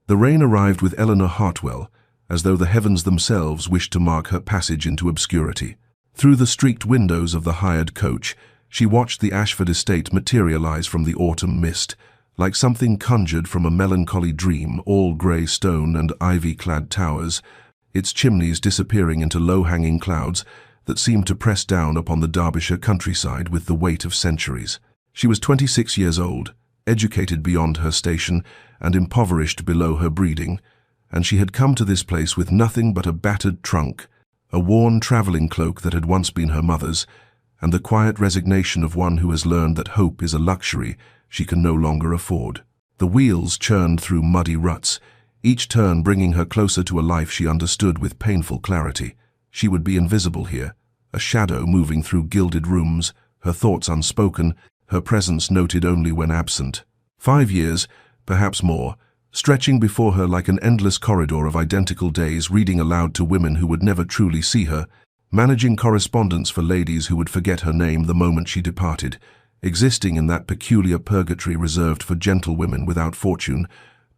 The rain arrived with Eleanor Hartwell, as though the heavens themselves wished to mark her passage into obscurity. Through the streaked windows of the hired coach, she watched the Ashford estate materialize from the autumn mist, like something conjured from a melancholy dream, all grey stone and ivy-clad towers, its chimneys disappearing into low-hanging clouds that seemed to press down upon the Derbyshire countryside with the weight of centuries. She was 26 years old, educated beyond her station and impoverished below her breeding, and she had come to this place with nothing but a battered trunk, a worn travelling cloak that had once been her mother's, and the quiet resignation of one who has learned that hope is a luxury she can no longer afford. The wheels churned through muddy ruts, each turn bringing her closer to a life she understood with painful clarity. She would be invisible here, a shadow moving through gilded rooms, her thoughts unspoken, her presence noted only when absent. 5 years, perhaps more, stretching before her like an endless corridor of identical days, reading aloud to women who would never truly see her, managing correspondence for ladies who would forget her name the moment she departed, existing in that peculiar purgatory reserved for gentlewomen without fortune,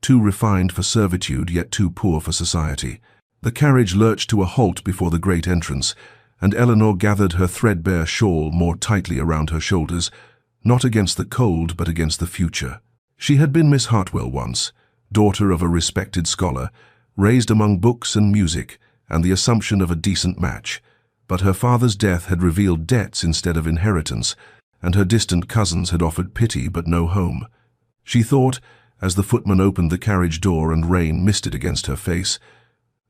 too refined for servitude yet too poor for society. The carriage lurched to a halt before the great entrance, and Eleanor gathered her threadbare shawl more tightly around her shoulders, not against the cold but against the future. She had been Miss Hartwell once, daughter of a respected scholar, raised among books and music and the assumption of a decent match, but her father's death had revealed debts instead of inheritance, and her distant cousins had offered pity but no home. She thought, as the footman opened the carriage door and rain misted against her face,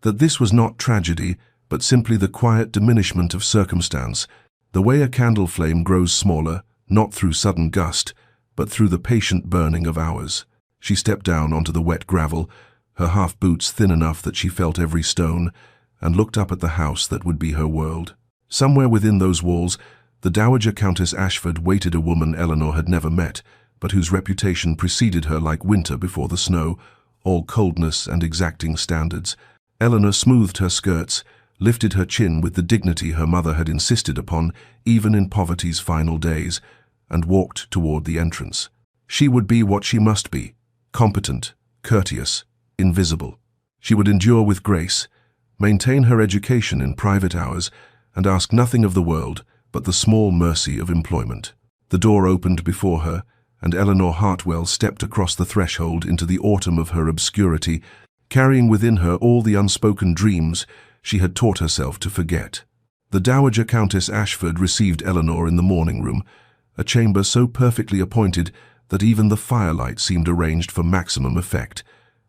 that this was not tragedy, but simply the quiet diminishment of circumstance, the way a candle flame grows smaller, not through sudden gust, but through the patient burning of hours. She stepped down onto the wet gravel, her half-boots thin enough that she felt every stone, and looked up at the house that would be her world. Somewhere within those walls, the Dowager Countess Ashford waited a woman Eleanor had never met, but whose reputation preceded her like winter before the snow, all coldness and exacting standards. Eleanor smoothed her skirts, lifted her chin with the dignity her mother had insisted upon even in poverty's final days, and walked toward the entrance. She would be what she must be, competent, courteous, invisible. She would endure with grace, maintain her education in private hours, and ask nothing of the world but the small mercy of employment. The door opened before her, and Eleanor Hartwell stepped across the threshold into the autumn of her obscurity, carrying within her all the unspoken dreams she had taught herself to forget. The Dowager Countess Ashford received Eleanor in the morning room, a chamber so perfectly appointed that even the firelight seemed arranged for maximum effect,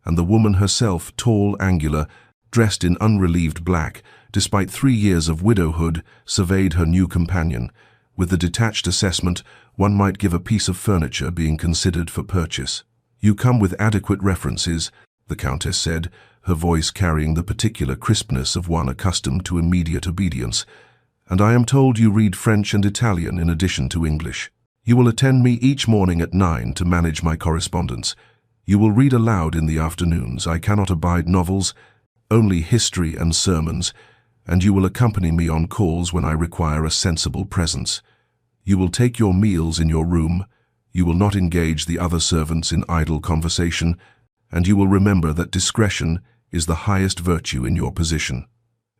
and the woman herself, tall, angular, dressed in unrelieved black, despite 3 years of widowhood, surveyed her new companion, with the detached assessment one might give a piece of furniture being considered for purchase. "You come with adequate references," the Countess said, her voice carrying the particular crispness of one accustomed to immediate obedience, "and I am told you read French and Italian in addition to English. You will attend me each morning at 9 to manage my correspondence. You will read aloud in the afternoons. I cannot abide novels, only history and sermons, and you will accompany me on calls when I require a sensible presence. You will take your meals in your room, you will not engage the other servants in idle conversation, and you will remember that discretion is the highest virtue in your position."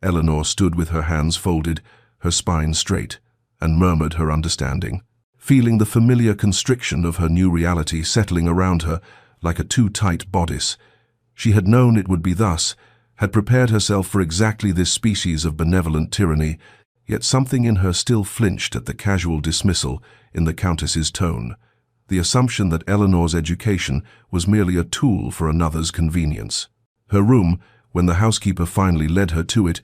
Eleanor stood with her hands folded, her spine straight, and murmured her understanding, feeling the familiar constriction of her new reality settling around her like a too tight bodice. She had known it would be thus, had prepared herself for exactly this species of benevolent tyranny, yet something in her still flinched at the casual dismissal in the Countess's tone, the assumption that Eleanor's education was merely a tool for another's convenience. Her room, when the housekeeper finally led her to it,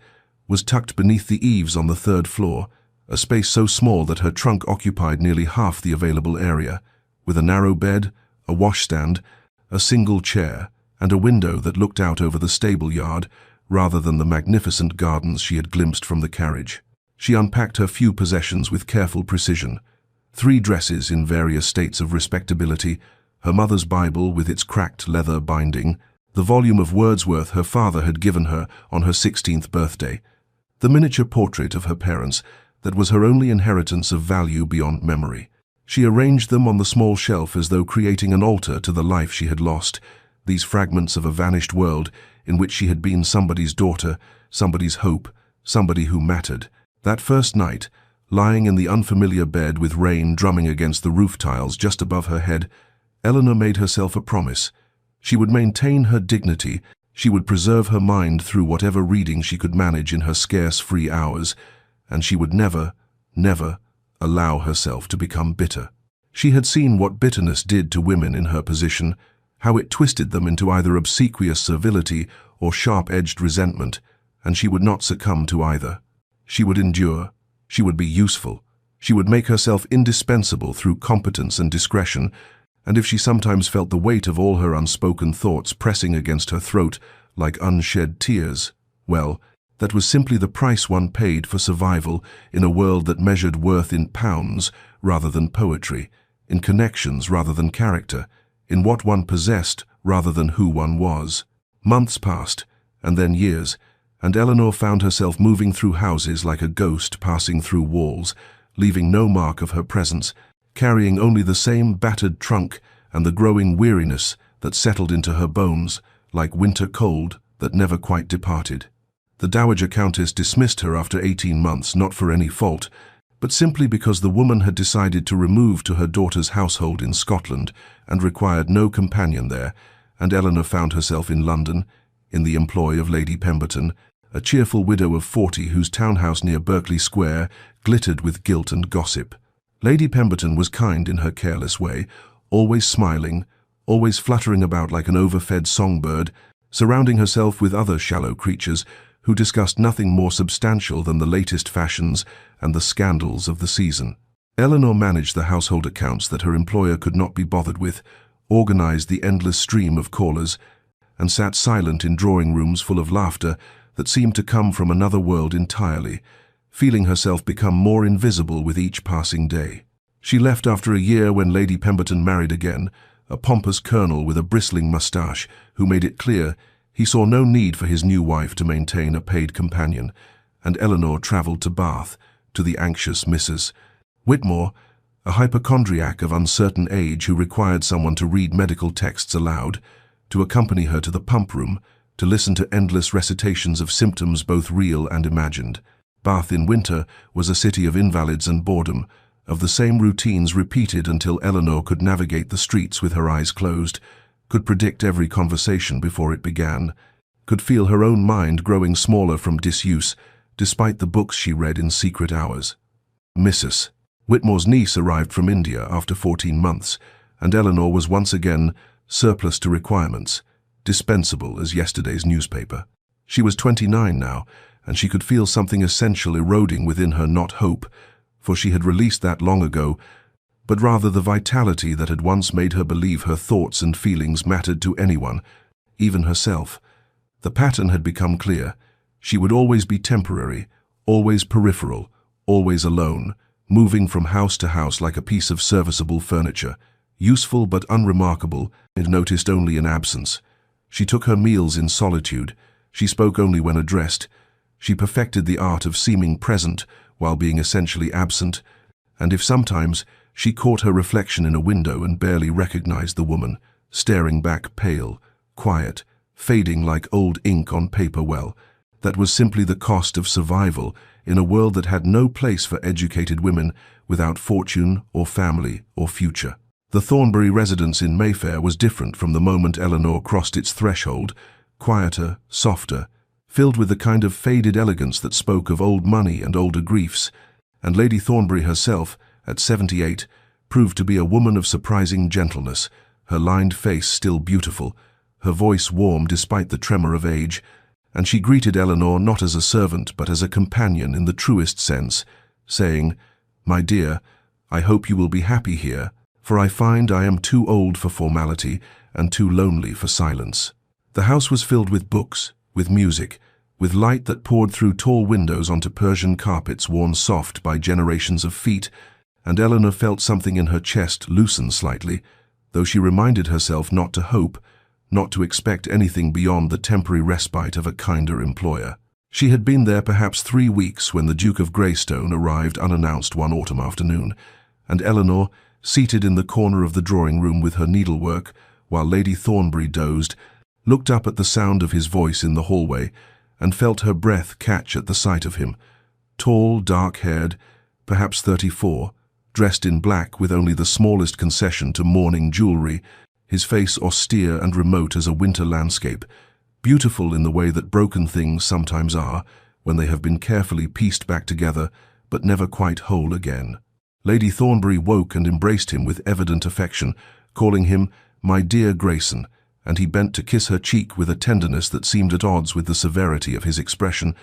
was tucked beneath the eaves on the 3rd floor, a space so small that her trunk occupied nearly half the available area, with a narrow bed, a washstand, a single chair, and a window that looked out over the stable yard rather than the magnificent gardens she had glimpsed from the carriage. She unpacked her few possessions with careful precision. 3 dresses in various states of respectability, her mother's Bible with its cracked leather binding, the volume of Wordsworth her father had given her on her 16th birthday, the miniature portrait of her parents that was her only inheritance of value beyond memory. She arranged them on the small shelf as though creating an altar to the life she had lost, these fragments of a vanished world in which she had been somebody's daughter, somebody's hope, somebody who mattered. That first night, lying in the unfamiliar bed with rain drumming against the roof tiles just above her head, Eleanor made herself a promise. She would maintain her dignity, she would preserve her mind through whatever reading she could manage in her scarce free hours, and she would never, never allow herself to become bitter. She had seen what bitterness did to women in her position, how it twisted them into either obsequious servility or sharp-edged resentment, and she would not succumb to either. She would endure. She would be useful. She would make herself indispensable through competence and discretion, and if she sometimes felt the weight of all her unspoken thoughts pressing against her throat like unshed tears, well, that was simply the price one paid for survival in a world that measured worth in pounds rather than poetry, in connections rather than character, in what one possessed rather than who one was. Months passed, and then years, and Eleanor found herself moving through houses like a ghost passing through walls, leaving no mark of her presence, carrying only the same battered trunk and the growing weariness that settled into her bones, like winter cold that never quite departed. The Dowager Countess dismissed her after 18 months, not for any fault, but simply because the woman had decided to remove to her daughter's household in Scotland and required no companion there, and Eleanor found herself in London, in the employ of Lady Pemberton, a cheerful widow of 40 whose townhouse near Berkeley Square glittered with gilt and gossip. Lady Pemberton was kind in her careless way, always smiling, always fluttering about like an overfed songbird, surrounding herself with other shallow creatures who discussed nothing more substantial than the latest fashions and the scandals of the season. Eleanor managed the household accounts that her employer could not be bothered with, organized the endless stream of callers, and sat silent in drawing rooms full of laughter that seemed to come from another world entirely, feeling herself become more invisible with each passing day. She left after a year when Lady Pemberton married again, a pompous colonel with a bristling moustache who made it clear he saw no need for his new wife to maintain a paid companion, and Eleanor travelled to Bath, to the anxious Mrs. Whitmore, a hypochondriac of uncertain age who required someone to read medical texts aloud, to accompany her to the pump room, to listen to endless recitations of symptoms both real and imagined. Bath in winter was a city of invalids and boredom, of the same routines repeated until Eleanor could navigate the streets with her eyes closed, could predict every conversation before it began, could feel her own mind growing smaller from disuse, despite the books she read in secret hours. Mrs. Whitmore's niece arrived from India after 14 months, and Eleanor was once again surplus to requirements, dispensable as yesterday's newspaper. She was 29 now, and she could feel something essential eroding within her, not hope, for she had released that long ago, but rather the vitality that had once made her believe her thoughts and feelings mattered to anyone, even herself. The pattern had become clear. She would always be temporary, always peripheral, always alone, moving from house to house like a piece of serviceable furniture, useful but unremarkable, and noticed only in absence. She took her meals in solitude. She spoke only when addressed. She perfected the art of seeming present while being essentially absent, and if sometimes she caught her reflection in a window and barely recognized the woman, staring back pale, quiet, fading like old ink on paper, well, that was simply the cost of survival in a world that had no place for educated women without fortune or family or future. The Thornbury residence in Mayfair was different from the moment Eleanor crossed its threshold, quieter, softer, filled with the kind of faded elegance that spoke of old money and older griefs, and Lady Thornbury herself, at 78, proved to be a woman of surprising gentleness, her lined face still beautiful, her voice warm despite the tremor of age, and she greeted Eleanor not as a servant but as a companion in the truest sense, saying, "My dear, I hope you will be happy here, for I find I am too old for formality and too lonely for silence." The house was filled with books, with music, with light that poured through tall windows onto Persian carpets worn soft by generations of feet, and Eleanor felt something in her chest loosen slightly, though she reminded herself not to hope, not to expect anything beyond the temporary respite of a kinder employer. She had been there perhaps 3 weeks when the Duke of Greystone arrived unannounced one autumn afternoon, and Eleanor, seated in the corner of the drawing room with her needlework, while Lady Thornbury dozed, looked up at the sound of his voice in the hallway, and felt her breath catch at the sight of him. Tall, dark-haired, perhaps 34, dressed in black with only the smallest concession to mourning jewelry, his face austere and remote as a winter landscape, beautiful in the way that broken things sometimes are, when they have been carefully pieced back together, but never quite whole again. Lady Thornbury woke and embraced him with evident affection, calling him "my dear Grayson," and he bent to kiss her cheek with a tenderness that seemed at odds with the severity of his expression,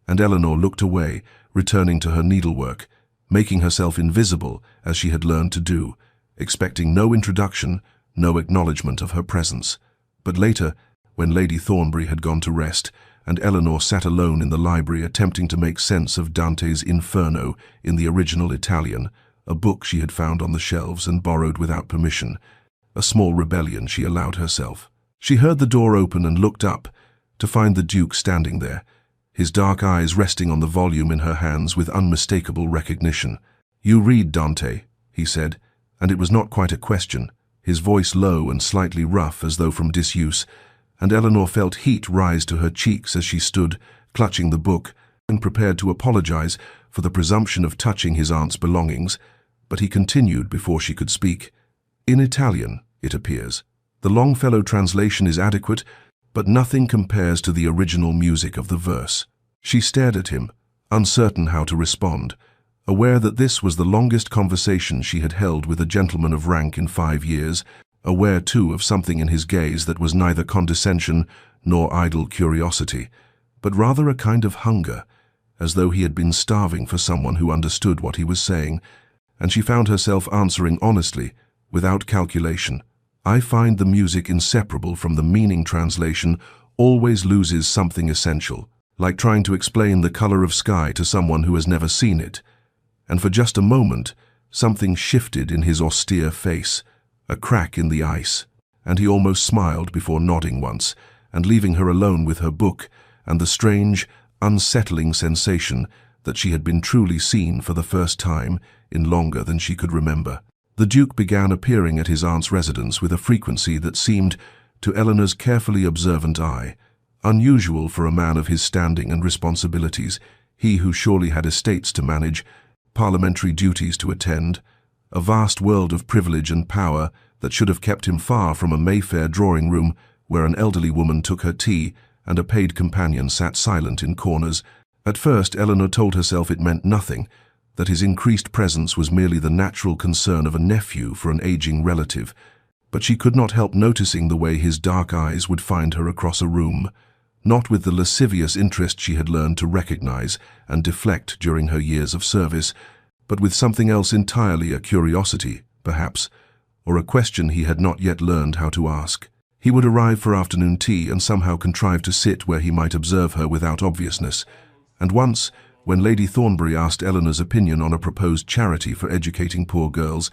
and Eleanor looked away, returning to her needlework, making herself invisible as she had learned to do, expecting no introduction, no acknowledgement of her presence. But later, when Lady Thornbury had gone to rest, and Eleanor sat alone in the library attempting to make sense of Dante's Inferno in the original Italian, a book she had found on the shelves and borrowed without permission, a small rebellion she allowed herself. She heard the door open and looked up, to find the Duke standing there, his dark eyes resting on the volume in her hands with unmistakable recognition. "You read, Dante," he said, and it was not quite a question, his voice low and slightly rough as though from disuse, and Eleanor felt heat rise to her cheeks as she stood, clutching the book, and prepared to apologize for the presumption of touching his aunt's belongings, but he continued before she could speak. "In Italian, it appears. The Longfellow translation is adequate, but nothing compares to the original music of the verse." She stared at him, uncertain how to respond, aware that this was the longest conversation she had held with a gentleman of rank in 5 years, aware too of something in his gaze that was neither condescension nor idle curiosity, but rather a kind of hunger, as though he had been starving for someone who understood what he was saying, and she found herself answering honestly, without calculation. "I find the music inseparable from the meaning translation always loses something essential, like trying to explain the color of sky to someone who has never seen it." And for just a moment, something shifted in his austere face, a crack in the ice, and he almost smiled before nodding once, and leaving her alone with her book and the strange, unsettling sensation that she had been truly seen for the first time in longer than she could remember. The Duke began appearing at his aunt's residence with a frequency that seemed, to Eleanor's carefully observant eye, unusual for a man of his standing and responsibilities, he who surely had estates to manage, parliamentary duties to attend, a vast world of privilege and power that should have kept him far from a Mayfair drawing-room where an elderly woman took her tea and a paid companion sat silent in corners. At first, Eleanor told herself it meant nothing, that his increased presence was merely the natural concern of a nephew for an aging relative, but she could not help noticing the way his dark eyes would find her across a room, not with the lascivious interest she had learned to recognize and deflect during her years of service, but with something else entirely, a curiosity, perhaps, or a question he had not yet learned how to ask. He would arrive for afternoon tea and somehow contrive to sit where he might observe her without obviousness, and once, when Lady Thornbury asked Eleanor's opinion on a proposed charity for educating poor girls,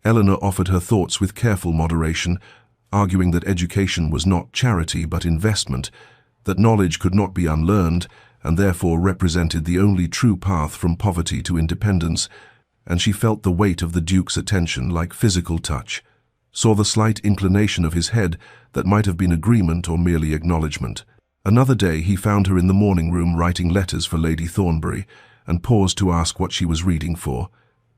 Eleanor offered her thoughts with careful moderation, arguing that education was not charity but investment, that knowledge could not be unlearned, and therefore represented the only true path from poverty to independence, and she felt the weight of the Duke's attention like physical touch, saw the slight inclination of his head that might have been agreement or merely acknowledgement. Another day he found her in the morning room writing letters for Lady Thornbury, and paused to ask what she was reading for.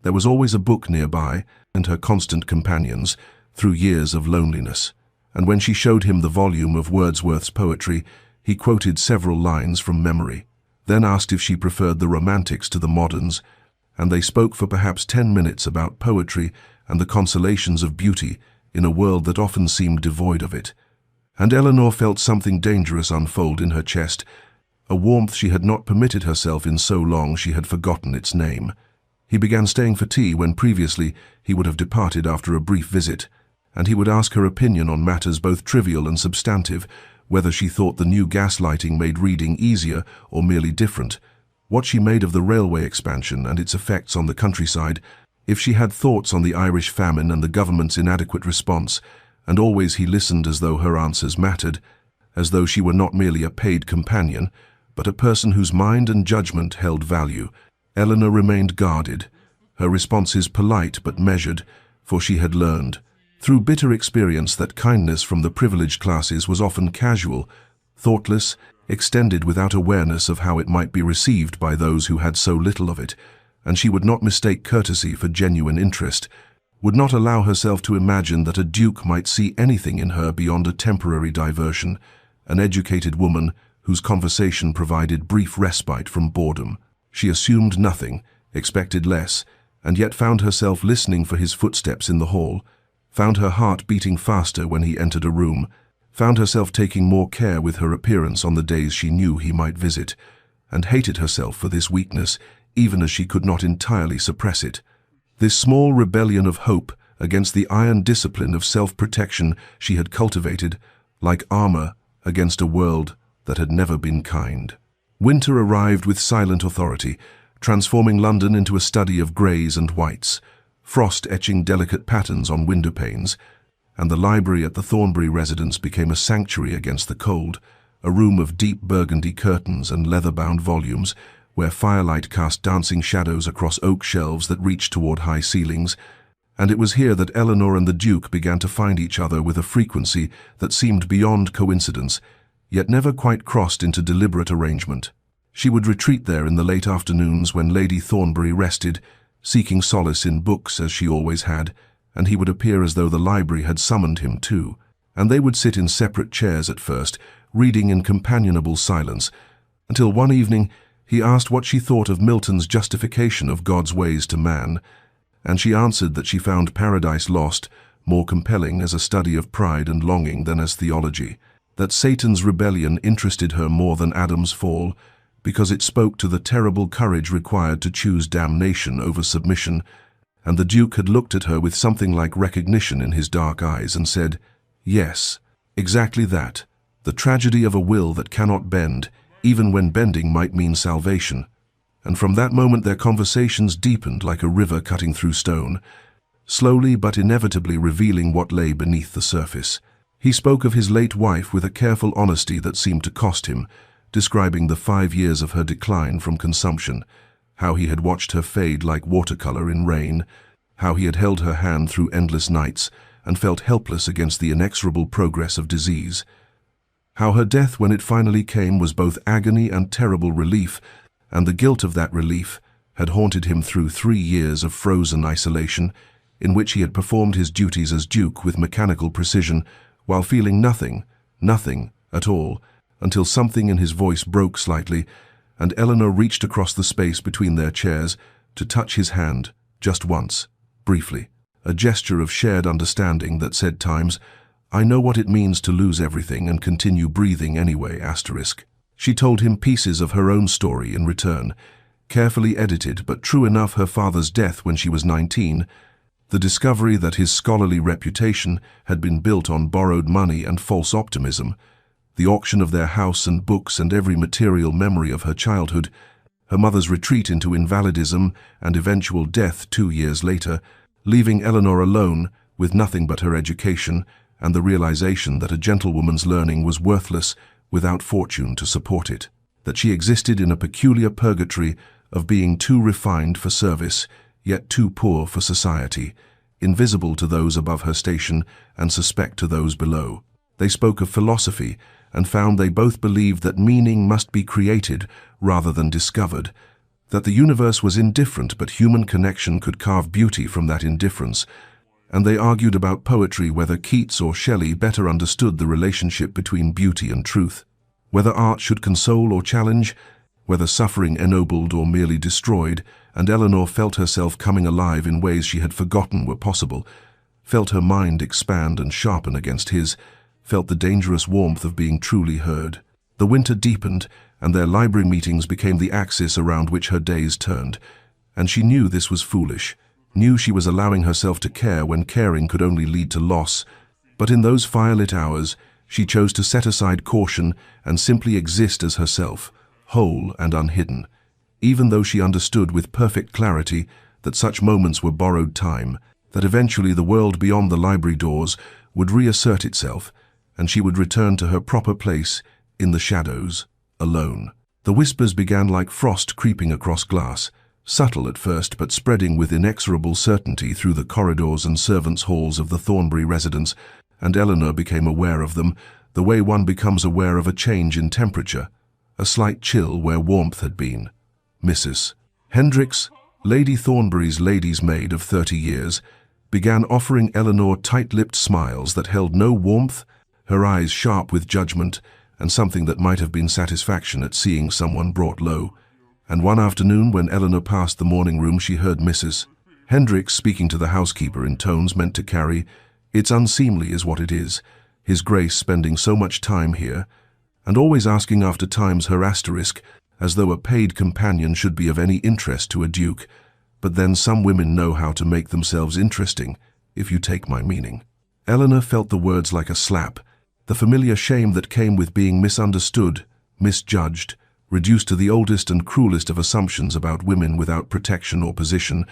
There was always a book nearby, and her constant companions, through years of loneliness, and when she showed him the volume of Wordsworth's poetry, he quoted several lines from memory, then asked if she preferred the romantics to the moderns, and they spoke for perhaps 10 minutes about poetry and the consolations of beauty in a world that often seemed devoid of it. And Eleanor felt something dangerous unfold in her chest, a warmth she had not permitted herself in so long she had forgotten its name. He began staying for tea when previously he would have departed after a brief visit, and he would ask her opinion on matters both trivial and substantive, whether she thought the new gas lighting made reading easier or merely different, what she made of the railway expansion and its effects on the countryside, if she had thoughts on the Irish famine and the government's inadequate response, and always he listened as though her answers mattered, as though she were not merely a paid companion, but a person whose mind and judgment held value. Eleanor remained guarded, her responses polite but measured, for she had learned, through bitter experience that kindness from the privileged classes was often casual, thoughtless, extended without awareness of how it might be received by those who had so little of it, and she would not mistake courtesy for genuine interest, would not allow herself to imagine that a duke might see anything in her beyond a temporary diversion, an educated woman whose conversation provided brief respite from boredom. She assumed nothing, expected less, and yet found herself listening for his footsteps in the hall, found her heart beating faster when he entered a room, found herself taking more care with her appearance on the days she knew he might visit, and hated herself for this weakness, even as she could not entirely suppress it. This small rebellion of hope against the iron discipline of self-protection she had cultivated, like armor against a world that had never been kind. Winter arrived with silent authority, transforming London into a study of greys and whites, frost etching delicate patterns on window panes, and the library at the Thornbury residence became a sanctuary against the cold, a room of deep burgundy curtains and leather-bound volumes, where firelight cast dancing shadows across oak shelves that reached toward high ceilings, and it was here that Eleanor and the Duke began to find each other with a frequency that seemed beyond coincidence, yet never quite crossed into deliberate arrangement. She would retreat there in the late afternoons when Lady Thornbury rested, seeking solace in books as she always had, and he would appear as though the library had summoned him too, and they would sit in separate chairs at first, reading in companionable silence, until one evening he asked what she thought of Milton's justification of God's ways to man, and she answered that she found Paradise Lost more compelling as a study of pride and longing than as theology, that Satan's rebellion interested her more than Adam's fall, because it spoke to the terrible courage required to choose damnation over submission, and the Duke had looked at her with something like recognition in his dark eyes and said, "Yes, exactly that, the tragedy of a will that cannot bend, even when bending might mean salvation." And from that moment their conversations deepened like a river cutting through stone, slowly but inevitably revealing what lay beneath the surface. He spoke of his late wife with a careful honesty that seemed to cost him, describing the 5 years of her decline from consumption, how he had watched her fade like watercolor in rain, how he had held her hand through endless nights and felt helpless against the inexorable progress of disease, how her death when it finally came was both agony and terrible relief, and the guilt of that relief had haunted him through 3 years of frozen isolation, in which he had performed his duties as Duke with mechanical precision, while feeling nothing at all, until something in his voice broke slightly, and Eleanor reached across the space between their chairs to touch his hand, just once, briefly, a gesture of shared understanding that said times, "I know what it means to lose everything and continue breathing anyway." She told him pieces of her own story in return, carefully edited but true enough: her father's death when she was 19, the discovery that his scholarly reputation had been built on borrowed money and false optimism, the auction of their house and books and every material memory of her childhood, her mother's retreat into invalidism and eventual death 2 years later, leaving Eleanor alone with nothing but her education and the realization that a gentlewoman's learning was worthless without fortune to support it, that she existed in a peculiar purgatory of being too refined for service, yet too poor for society, invisible to those above her station and suspect to those below. They spoke of philosophy and found they both believed that meaning must be created rather than discovered, that the universe was indifferent but human connection could carve beauty from that indifference, and they argued about poetry, whether Keats or Shelley better understood the relationship between beauty and truth, whether art should console or challenge, whether suffering ennobled or merely destroyed, and Eleanor felt herself coming alive in ways she had forgotten were possible, felt her mind expand and sharpen against his, felt the dangerous warmth of being truly heard. The winter deepened, and their library meetings became the axis around which her days turned, and she knew this was foolish, knew she was allowing herself to care when caring could only lead to loss, but in those firelit hours she chose to set aside caution and simply exist as herself, whole and unhidden, even though she understood with perfect clarity that such moments were borrowed time, that eventually the world beyond the library doors would reassert itself, and she would return to her proper place in the shadows, alone. The whispers began like frost creeping across glass, subtle at first but spreading with inexorable certainty through the corridors and servants' halls of the Thornbury residence, and Eleanor became aware of them, the way one becomes aware of a change in temperature, a slight chill where warmth had been. Mrs. Hendricks, Lady Thornbury's lady's maid of 30 years, began offering Eleanor tight-lipped smiles that held no warmth, her eyes sharp with judgment, and something that might have been satisfaction at seeing someone brought low. And one afternoon, when Eleanor passed the morning room, she heard Mrs. Hendricks speaking to the housekeeper in tones meant to carry, "It's unseemly is what it is, His Grace spending so much time here," and always asking after times her asterisk, as though a paid companion should be of any interest to a duke. But then some women know how to make themselves interesting, if you take my meaning. Eleanor felt the words like a slap, the familiar shame that came with being misunderstood, misjudged, reduced to the oldest and cruelest of assumptions about women without protection or position,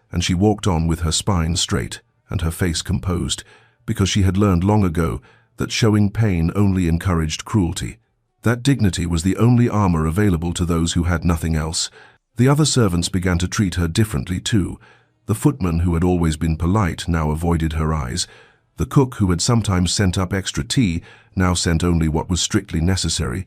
and she walked on with her spine straight and her face composed, because she had learned long ago that showing pain only encouraged cruelty. That dignity was the only armor available to those who had nothing else. The other servants began to treat her differently too. The footman, who had always been polite, now avoided her eyes. The cook, who had sometimes sent up extra tea, now sent only what was strictly necessary.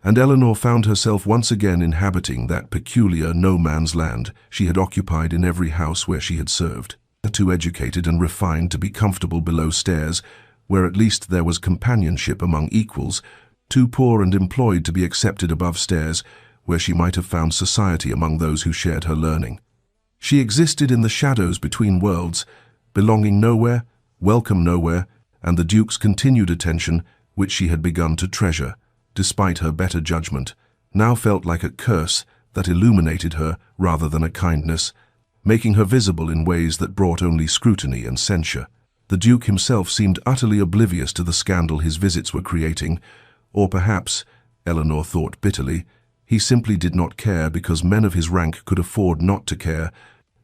And Eleanor found herself once again inhabiting that peculiar no-man's land she had occupied in every house where she had served. Too educated and refined to be comfortable below stairs, where at least there was companionship among equals, too poor and employed to be accepted above stairs, where she might have found society among those who shared her learning. She existed in the shadows between worlds, belonging nowhere, welcome nowhere, and the Duke's continued attention, which she had begun to treasure, despite her better judgment, now felt like a curse that illuminated her rather than a kindness, making her visible in ways that brought only scrutiny and censure. The Duke himself seemed utterly oblivious to the scandal his visits were creating, or perhaps, Eleanor thought bitterly, he simply did not care because men of his rank could afford not to care,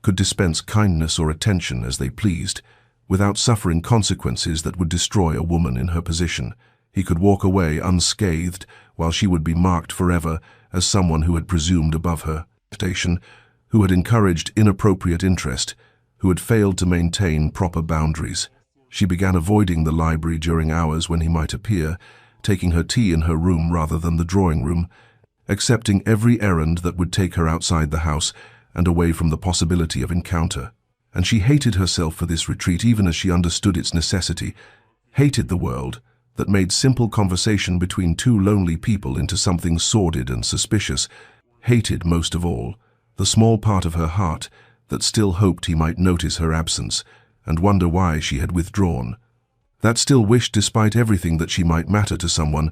could dispense kindness or attention as they pleased, without suffering consequences that would destroy a woman in her position. He could walk away unscathed, while she would be marked forever as someone who had presumed above her station, who had encouraged inappropriate interest, who had failed to maintain proper boundaries. She began avoiding the library during hours when he might appear, taking her tea in her room rather than the drawing room, accepting every errand that would take her outside the house and away from the possibility of encounter. And she hated herself for this retreat even as she understood its necessity, hated the world that made simple conversation between two lonely people into something sordid and suspicious, hated most of all the small part of her heart that still hoped he might notice her absence and wonder why she had withdrawn, that still wished, despite everything, that she might matter to someone,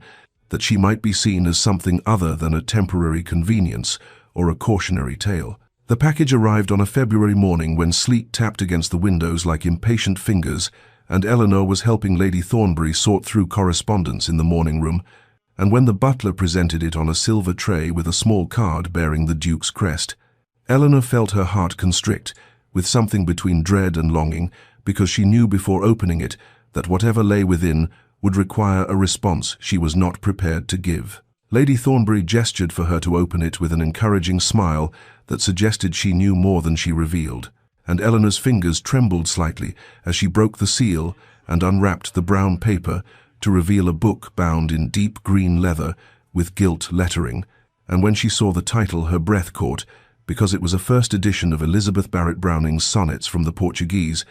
that she might be seen as something other than a temporary convenience or a cautionary tale. The package arrived on a February morning when sleet tapped against the windows like impatient fingers, and Eleanor was helping Lady Thornbury sort through correspondence in the morning room, and when the butler presented it on a silver tray with a small card bearing the Duke's crest, Eleanor felt her heart constrict, with something between dread and longing, because she knew before opening it that whatever lay within would require a response she was not prepared to give. Lady Thornbury gestured for her to open it with an encouraging smile that suggested she knew more than she revealed, and Eleanor's fingers trembled slightly as she broke the seal and unwrapped the brown paper to reveal a book bound in deep green leather with gilt lettering, and when she saw the title her breath caught, because it was a first edition of Elizabeth Barrett Browning's sonnets from the Portuguese,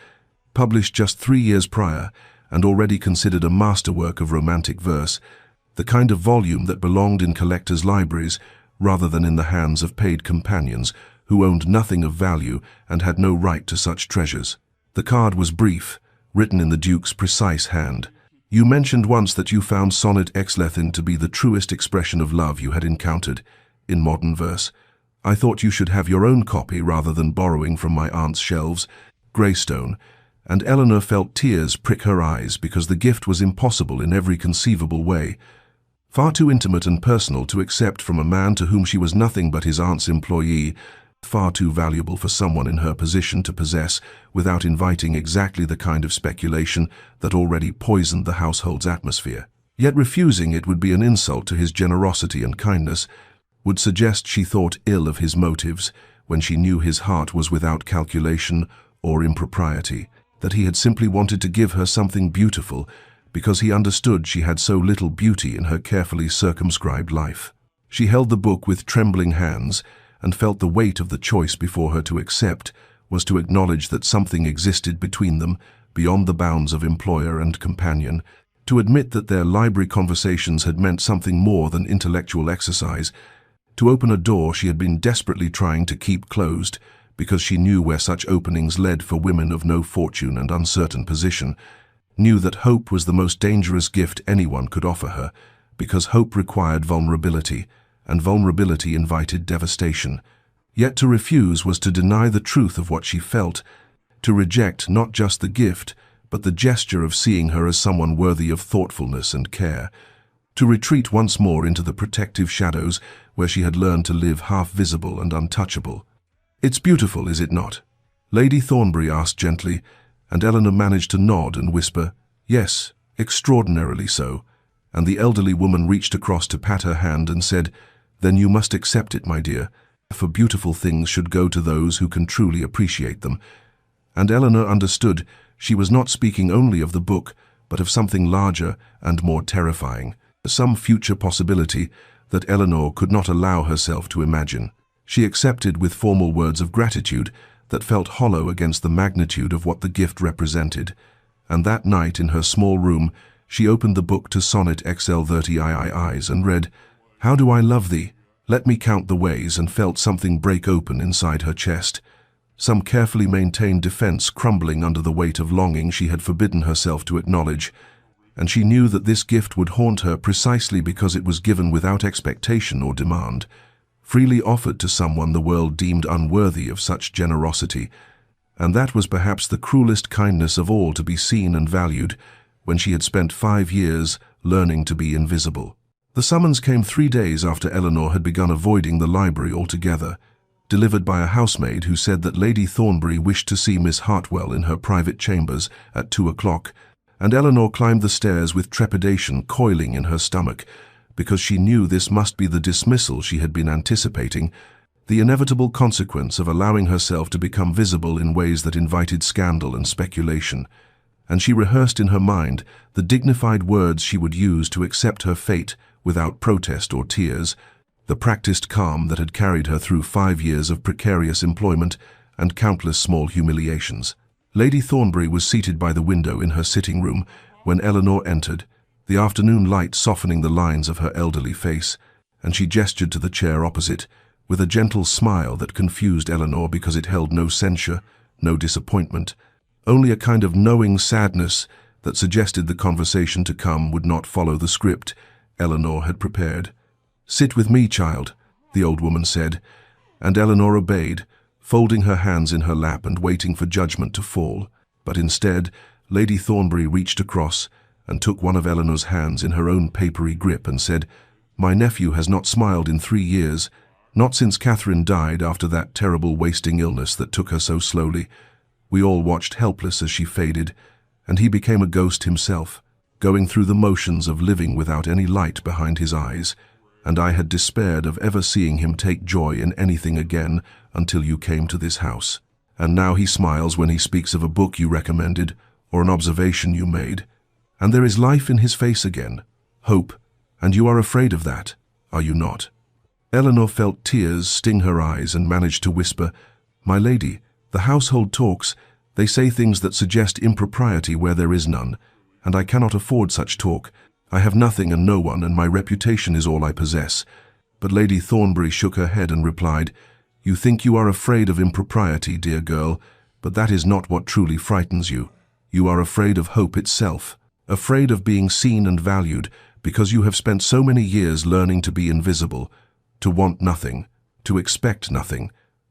published just 3 years prior and already considered a masterwork of romantic verse, the kind of volume that belonged in collectors' libraries rather than in the hands of paid companions who owned nothing of value and had no right to such treasures. The card was brief, written in the Duke's precise hand. "You mentioned once that you found sonnet Exlethin to be the truest expression of love you had encountered in modern verse. I thought you should have your own copy rather than borrowing from my aunt's shelves, Greystone," and Eleanor felt tears prick her eyes because the gift was impossible in every conceivable way, far too intimate and personal to accept from a man to whom she was nothing but his aunt's employee, far too valuable for someone in her position to possess without inviting exactly the kind of speculation that already poisoned the household's atmosphere. Yet refusing it would be an insult to his generosity and kindness, would suggest she thought ill of his motives, when she knew his heart was without calculation or impropriety, that he had simply wanted to give her something beautiful because he understood she had so little beauty in her carefully circumscribed life. She held the book with trembling hands and felt the weight of the choice before her. To accept was to acknowledge that something existed between them beyond the bounds of employer and companion, to admit that their library conversations had meant something more than intellectual exercise, to open a door she had been desperately trying to keep closed because she knew where such openings led for women of no fortune and uncertain position, knew that hope was the most dangerous gift anyone could offer her, because hope required vulnerability, and vulnerability invited devastation. Yet to refuse was to deny the truth of what she felt, to reject not just the gift, but the gesture of seeing her as someone worthy of thoughtfulness and care, to retreat once more into the protective shadows where she had learned to live half-visible and untouchable. "It's beautiful, is it not?" Lady Thornbury asked gently, and Eleanor managed to nod and whisper, "Yes, extraordinarily so," and the elderly woman reached across to pat her hand and said, "Then you must accept it, my dear, for beautiful things should go to those who can truly appreciate them." And Eleanor understood she was not speaking only of the book, but of something larger and more terrifying, some future possibility that Eleanor could not allow herself to imagine. She accepted with formal words of gratitude that felt hollow against the magnitude of what the gift represented, and that night in her small room she opened the book to Sonnet XL30 and read, "How do I love thee? Let me count the ways," and felt something break open inside her chest, some carefully maintained defense crumbling under the weight of longing she had forbidden herself to acknowledge, and she knew that this gift would haunt her precisely because it was given without expectation or demand, freely offered to someone the world deemed unworthy of such generosity, and that was perhaps the cruelest kindness of all, to be seen and valued when she had spent 5 years learning to be invisible. The summons came 3 days after Eleanor had begun avoiding the library altogether, delivered by a housemaid who said that Lady Thornbury wished to see Miss Hartwell in her private chambers at 2 o'clock, and Eleanor climbed the stairs with trepidation coiling in her stomach, because she knew this must be the dismissal she had been anticipating, the inevitable consequence of allowing herself to become visible in ways that invited scandal and speculation. And she rehearsed in her mind the dignified words she would use to accept her fate without protest or tears, the practiced calm that had carried her through 5 years of precarious employment and countless small humiliations. Lady Thornbury was seated by the window in her sitting room when Eleanor entered, the afternoon light softening the lines of her elderly face, and she gestured to the chair opposite, with a gentle smile that confused Eleanor because it held no censure, no disappointment, only a kind of knowing sadness that suggested the conversation to come would not follow the script Eleanor had prepared. "Sit with me, child," the old woman said, and Eleanor obeyed, folding her hands in her lap and waiting for judgment to fall. But instead, Lady Thornbury reached across and took one of Eleanor's hands in her own papery grip and said, "My nephew has not smiled in 3 years, not since Catherine died after that terrible wasting illness that took her so slowly. We all watched helpless as she faded, and he became a ghost himself, going through the motions of living without any light behind his eyes, and I had despaired of ever seeing him take joy in anything again until you came to this house. And now he smiles when he speaks of a book you recommended or an observation you made, and there is life in his face again, hope, and you are afraid of that, are you not?" Eleanor felt tears sting her eyes and managed to whisper, "My lady, the household talks. They say things that suggest impropriety where there is none, and I cannot afford such talk. I have nothing and no one, and my reputation is all I possess." But Lady Thornbury shook her head and replied, "You think you are afraid of impropriety, dear girl, but that is not what truly frightens you. You are afraid of hope itself, afraid of being seen and valued, because you have spent so many years learning to be invisible, to want nothing, to expect nothing,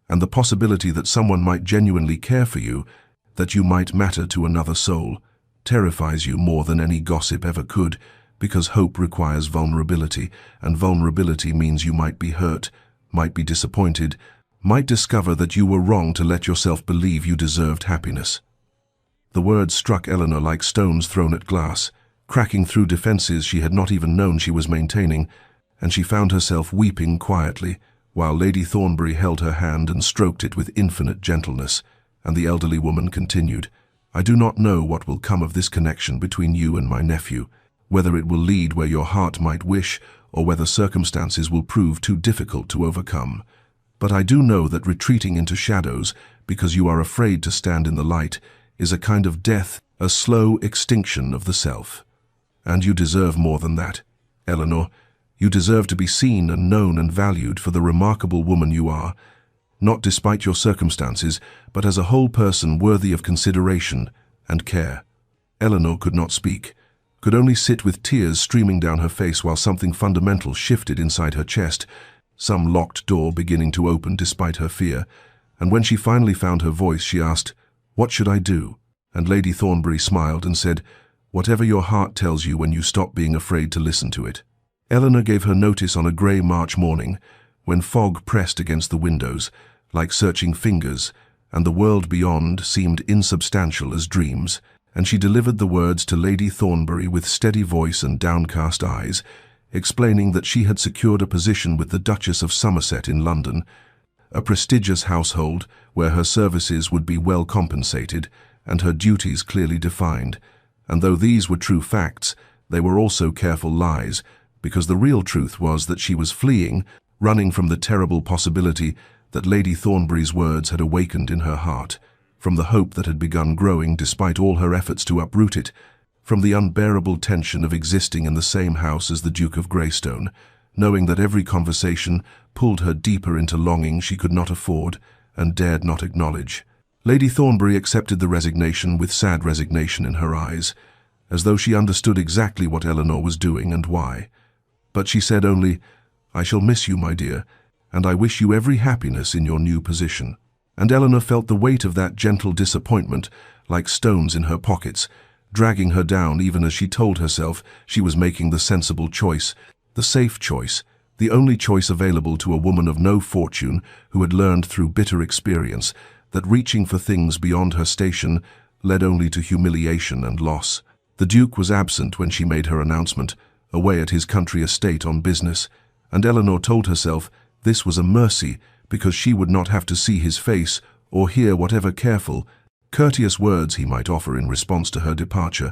and the possibility that someone might genuinely care for you, that you might matter to another soul, terrifies you more than any gossip ever could, because hope requires vulnerability, and vulnerability means you might be hurt, might be disappointed, might discover that you were wrong to let yourself believe you deserved happiness." The words struck Eleanor like stones thrown at glass, cracking through defenses she had not even known she was maintaining, and she found herself weeping quietly, while Lady Thornbury held her hand and stroked it with infinite gentleness, and the elderly woman continued, "I do not know what will come of this connection between you and my nephew, whether it will lead where your heart might wish, or whether circumstances will prove too difficult to overcome. But I do know that retreating into shadows, because you are afraid to stand in the light, is a kind of death, a slow extinction of the self. And you deserve more than that, Eleanor. You deserve to be seen and known and valued for the remarkable woman you are, not despite your circumstances, but as a whole person worthy of consideration and care." Eleanor could not speak, could only sit with tears streaming down her face while something fundamental shifted inside her chest, some locked door beginning to open despite her fear, and when she finally found her voice, she asked, "What should I do?" And Lady Thornbury smiled and said, "Whatever your heart tells you when you stop being afraid to listen to it." Eleanor gave her notice on a grey March morning, when fog pressed against the windows, like searching fingers, and the world beyond seemed insubstantial as dreams, and she delivered the words to Lady Thornbury with steady voice and downcast eyes, explaining that she had secured a position with the Duchess of Somerset in London, a prestigious household where her services would be well compensated and her duties clearly defined. And though these were true facts, they were also careful lies, because the real truth was that she was fleeing, running from the terrible possibility that Lady Thornbury's words had awakened in her heart, from the hope that had begun growing despite all her efforts to uproot it, from the unbearable tension of existing in the same house as the Duke of Greystone, knowing that every conversation pulled her deeper into longing she could not afford and dared not acknowledge. Lady Thornbury accepted the resignation with sad resignation in her eyes, as though she understood exactly what Eleanor was doing and why. But she said only, "I shall miss you, my dear, and I wish you every happiness in your new position." And Eleanor felt the weight of that gentle disappointment like stones in her pockets, dragging her down even as she told herself she was making the sensible choice, the safe choice, the only choice available to a woman of no fortune who had learned through bitter experience that reaching for things beyond her station led only to humiliation and loss. The Duke was absent when she made her announcement, away at his country estate on business, and Eleanor told herself this was a mercy because she would not have to see his face or hear whatever careful, courteous words he might offer in response to her departure,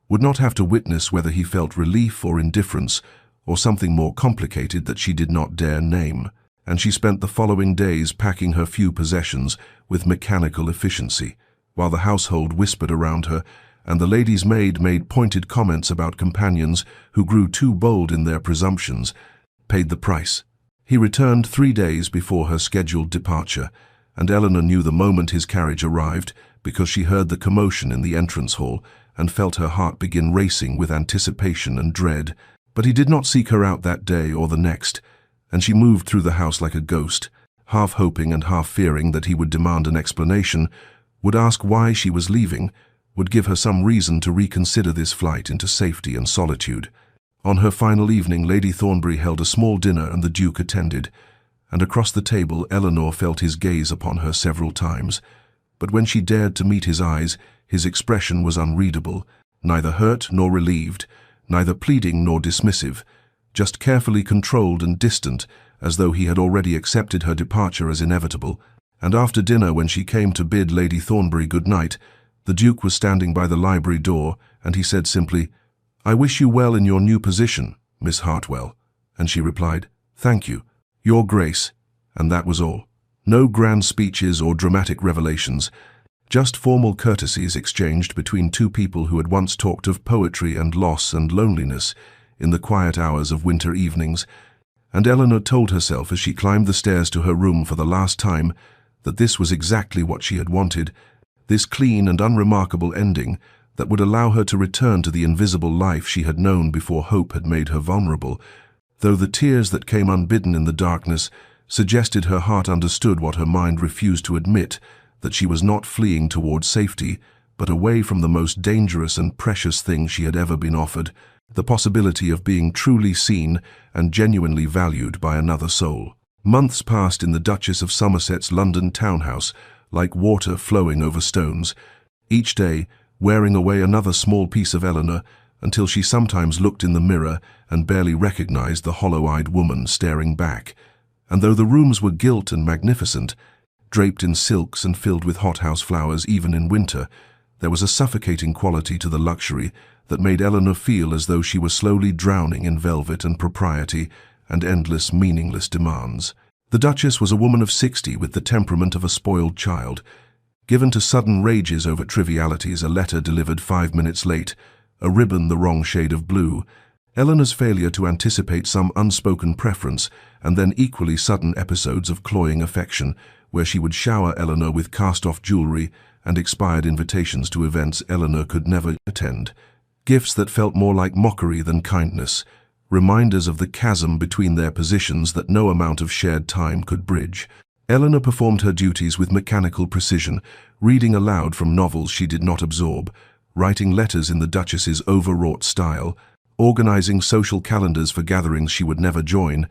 would not have to witness whether he felt relief or indifference or something more complicated that she did not dare name. And she spent the following days packing her few possessions with mechanical efficiency, while the household whispered around her, and the lady's maid made pointed comments about companions who grew too bold in their presumptions, paid the price. He returned 3 days before her scheduled departure, and Eleanor knew the moment his carriage arrived because she heard the commotion in the entrance hall and felt her heart begin racing with anticipation and dread. But he did not seek her out that day or the next, and she moved through the house like a ghost, half hoping and half fearing that he would demand an explanation, would ask why she was leaving, would give her some reason to reconsider this flight into safety and solitude. On her final evening, Lady Thornbury held a small dinner and the Duke attended, and across the table Eleanor felt his gaze upon her several times. But when she dared to meet his eyes, his expression was unreadable, neither hurt nor relieved, neither pleading nor dismissive, just carefully controlled and distant, as though he had already accepted her departure as inevitable. And after dinner, when she came to bid Lady Thornbury good night, the Duke was standing by the library door, and he said simply, "I wish you well in your new position, Miss Hartwell." And she replied, "Thank you, Your Grace," and that was all. No grand speeches or dramatic revelations, just formal courtesies exchanged between two people who had once talked of poetry and loss and loneliness in the quiet hours of winter evenings, and Eleanor told herself as she climbed the stairs to her room for the last time that this was exactly what she had wanted, this clean and unremarkable ending that would allow her to return to the invisible life she had known before hope had made her vulnerable, though the tears that came unbidden in the darkness suggested her heart understood what her mind refused to admit, that she was not fleeing toward safety, but away from the most dangerous and precious thing she had ever been offered, the possibility of being truly seen and genuinely valued by another soul. Months passed in the Duchess of Somerset's London townhouse, like water flowing over stones, each day wearing away another small piece of Eleanor, until she sometimes looked in the mirror and barely recognized the hollow-eyed woman staring back, And though the rooms were gilt and magnificent, draped in silks and filled with hothouse flowers even in winter, there was a suffocating quality to the luxury that made Eleanor feel as though she were slowly drowning in velvet and propriety and endless, meaningless demands. The Duchess was a woman of 60 with the temperament of a spoiled child, given to sudden rages over trivialities, a letter delivered 5 minutes late, a ribbon the wrong shade of blue, Eleanor's failure to anticipate some unspoken preference, and then equally sudden episodes of cloying affection, where she would shower Eleanor with cast-off jewelry and expired invitations to events Eleanor could never attend. Gifts that felt more like mockery than kindness, reminders of the chasm between their positions that no amount of shared time could bridge. Eleanor performed her duties with mechanical precision, reading aloud from novels she did not absorb, writing letters in the Duchess's overwrought style, organizing social calendars for gatherings she would never join,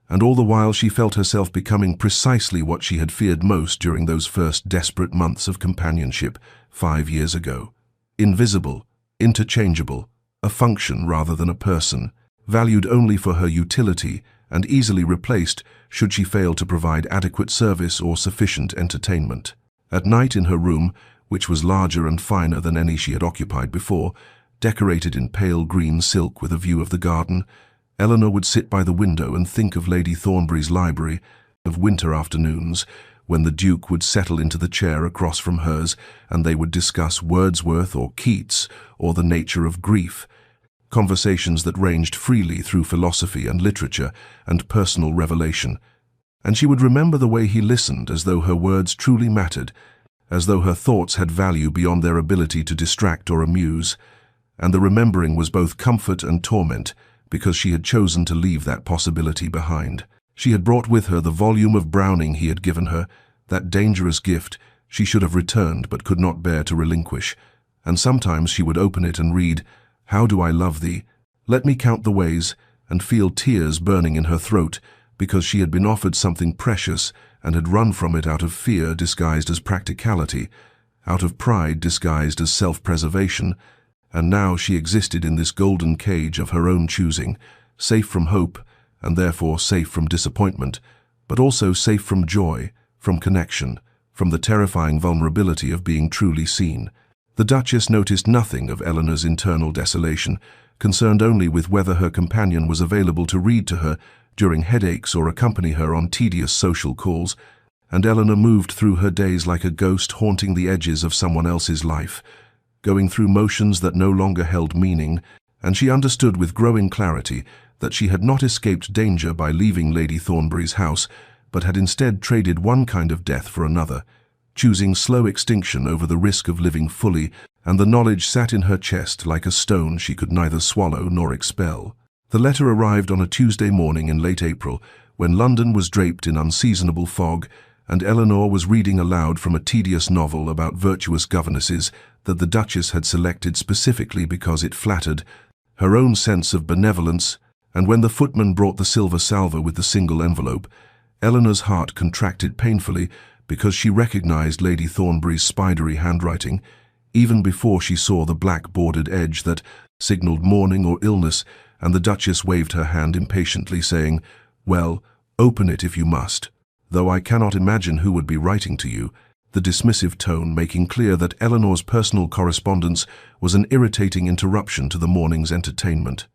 and all the while she felt herself becoming precisely what she had feared most during those first desperate months of companionship 5 years ago. Invisible, interchangeable, a function rather than a person, valued only for her utility and easily replaced should she fail to provide adequate service or sufficient entertainment. At night in her room, which was larger and finer than any she had occupied before, decorated in pale green silk with a view of the garden, Eleanor would sit by the window and think of Lady Thornbury's library, of winter afternoons, when the Duke would settle into the chair across from hers and they would discuss Wordsworth or Keats or the nature of grief, conversations that ranged freely through philosophy and literature and personal revelation. And she would remember the way he listened, as though her words truly mattered, as though her thoughts had value beyond their ability to distract or amuse. And the remembering was both comfort and torment, because she had chosen to leave that possibility behind. She had brought with her the volume of Browning he had given her, that dangerous gift she should have returned but could not bear to relinquish. And sometimes she would open it and read, "How do I love thee? Let me count the ways," and feel tears burning in her throat, because she had been offered something precious and had run from it out of fear disguised as practicality, out of pride disguised as self-preservation, and now she existed in this golden cage of her own choosing, safe from hope, and therefore safe from disappointment, but also safe from joy, from connection, from the terrifying vulnerability of being truly seen. The Duchess noticed nothing of Eleanor's internal desolation, concerned only with whether her companion was available to read to her during headaches or accompany her on tedious social calls, and Eleanor moved through her days like a ghost haunting the edges of someone else's life, going through motions that no longer held meaning, and she understood with growing clarity that she had not escaped danger by leaving Lady Thornbury's house, but had instead traded one kind of death for another, choosing slow extinction over the risk of living fully, and the knowledge sat in her chest like a stone she could neither swallow nor expel. The letter arrived on a Tuesday morning in late April, when London was draped in unseasonable fog, and Eleanor was reading aloud from a tedious novel about virtuous governesses that the Duchess had selected specifically because it flattered her own sense of benevolence, and when the footman brought the silver salver with the single envelope, Eleanor's heart contracted painfully because she recognized Lady Thornbury's spidery handwriting, even before she saw the black bordered edge that signaled mourning or illness, and the Duchess waved her hand impatiently, saying, "Well, open it if you must, though I cannot imagine who would be writing to you," the dismissive tone making clear that Eleanor's personal correspondence was an irritating interruption to the morning's entertainment.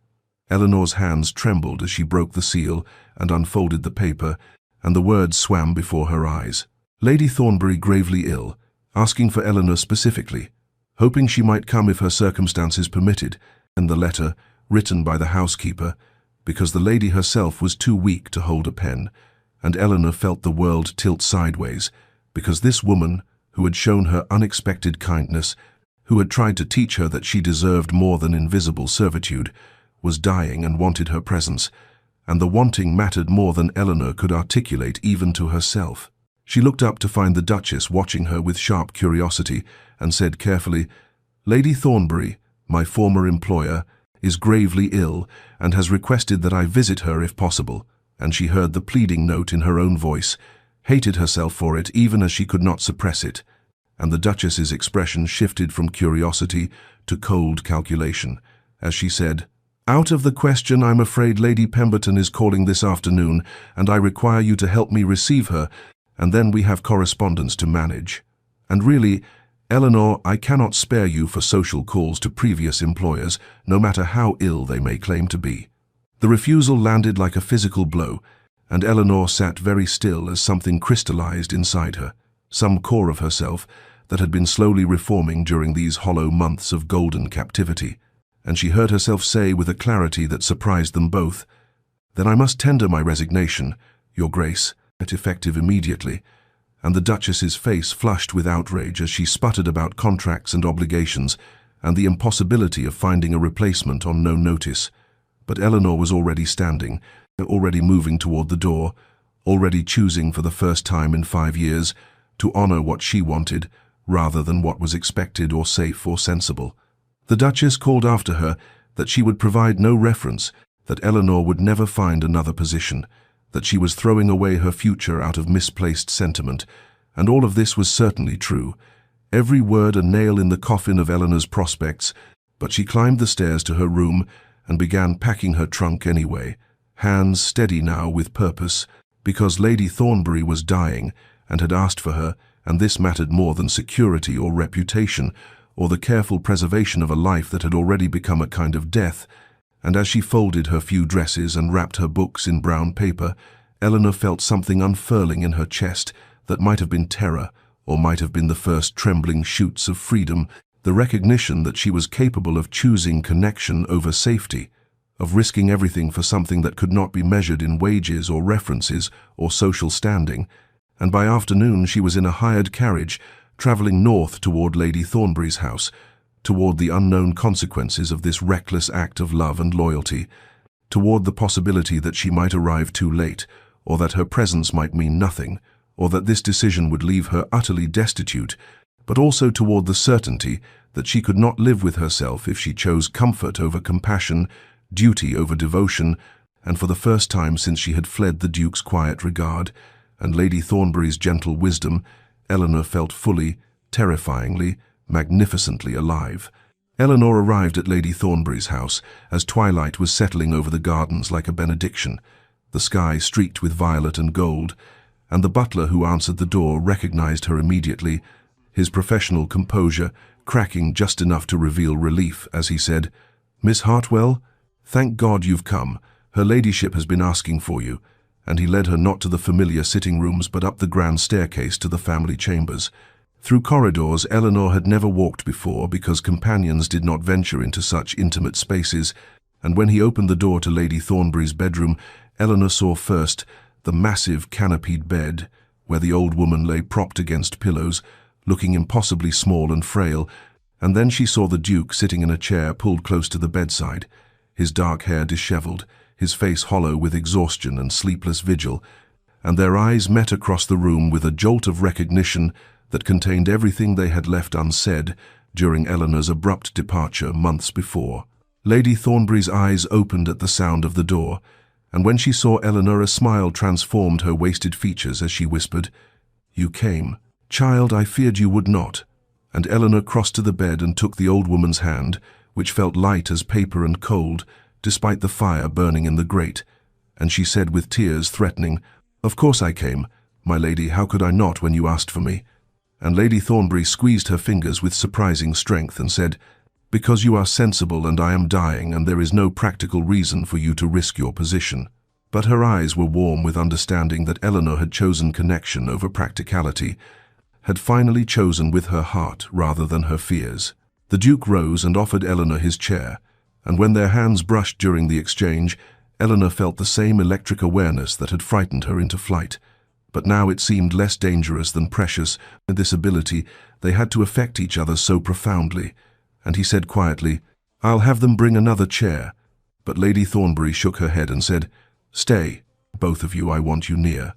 Eleanor's hands trembled as she broke the seal and unfolded the paper, and the words swam before her eyes. Lady Thornbury gravely ill, asking for Eleanor specifically, hoping she might come if her circumstances permitted, and the letter, written by the housekeeper, because the lady herself was too weak to hold a pen, and Eleanor felt the world tilt sideways, because this woman, who had shown her unexpected kindness, who had tried to teach her that she deserved more than invisible servitude, was dying and wanted her presence, and the wanting mattered more than Eleanor could articulate even to herself. She looked up to find the Duchess watching her with sharp curiosity, and said carefully, "Lady Thornbury, my former employer, is gravely ill and has requested that I visit her if possible," and she heard the pleading note in her own voice, hated herself for it even as she could not suppress it, and the Duchess's expression shifted from curiosity to cold calculation, as she said, "Out of the question. I'm afraid Lady Pemberton is calling this afternoon, and I require you to help me receive her, and then we have correspondence to manage. And really, Eleanor, I cannot spare you for social calls to previous employers, no matter how ill they may claim to be." The refusal landed like a physical blow, and Eleanor sat very still as something crystallized inside her, some core of herself that had been slowly reforming during these hollow months of golden captivity. And she heard herself say with a clarity that surprised them both, "Then I must tender my resignation, Your Grace," effective immediately, and the Duchess's face flushed with outrage as she sputtered about contracts and obligations and the impossibility of finding a replacement on no notice. But Eleanor was already standing, already moving toward the door, already choosing for the first time in 5 years to honor what she wanted rather than what was expected or safe or sensible. The Duchess called after her that she would provide no reference, that Eleanor would never find another position, that she was throwing away her future out of misplaced sentiment, and all of this was certainly true. Every word a nail in the coffin of Eleanor's prospects, but she climbed the stairs to her room and began packing her trunk anyway, hands steady now with purpose, because Lady Thornbury was dying and had asked for her, and this mattered more than security or reputation, or the careful preservation of a life that had already become a kind of death. And as she folded her few dresses and wrapped her books in brown paper, Eleanor felt something unfurling in her chest that might have been terror, or might have been the first trembling shoots of freedom, the recognition that she was capable of choosing connection over safety, of risking everything for something that could not be measured in wages or references or social standing. And by afternoon she was in a hired carriage, traveling north toward Lady Thornbury's house, toward the unknown consequences of this reckless act of love and loyalty, toward the possibility that she might arrive too late, or that her presence might mean nothing, or that this decision would leave her utterly destitute, but also toward the certainty that she could not live with herself if she chose comfort over compassion, duty over devotion, and for the first time since she had fled the Duke's quiet regard and Lady Thornbury's gentle wisdom, Eleanor felt fully, terrifyingly, magnificently alive. Eleanor arrived at Lady Thornbury's house as twilight was settling over the gardens like a benediction, the sky streaked with violet and gold, and the butler who answered the door recognized her immediately, his professional composure cracking just enough to reveal relief as he said, "Miss Hartwell, thank God you've come. Her ladyship has been asking for you," and he led her not to the familiar sitting rooms but up the grand staircase to the family chambers. Through corridors Eleanor had never walked before because companions did not venture into such intimate spaces, and when he opened the door to Lady Thornbury's bedroom, Eleanor saw first the massive canopied bed, where the old woman lay propped against pillows, looking impossibly small and frail, and then she saw the Duke sitting in a chair pulled close to the bedside, his dark hair disheveled, his face hollow with exhaustion and sleepless vigil, and their eyes met across the room with a jolt of recognition that contained everything they had left unsaid during Eleanor's abrupt departure months before. Lady Thornbury's eyes opened at the sound of the door, and when she saw Eleanor a smile transformed her wasted features as she whispered, "You came. Child, I feared you would not." And Eleanor crossed to the bed and took the old woman's hand, which felt light as paper and cold, despite the fire burning in the grate, and she said with tears threatening, "Of course I came, my lady, how could I not when you asked for me?" And Lady Thornbury squeezed her fingers with surprising strength and said, "Because you are sensible and I am dying and there is no practical reason for you to risk your position." But her eyes were warm with understanding that Eleanor had chosen connection over practicality, had finally chosen with her heart rather than her fears. The Duke rose and offered Eleanor his chair, and when their hands brushed during the exchange, Eleanor felt the same electric awareness that had frightened her into flight. But now it seemed less dangerous than precious, and this ability, they had to affect each other so profoundly. And he said quietly, "I'll have them bring another chair." But Lady Thornbury shook her head and said, "Stay, both of you, I want you near."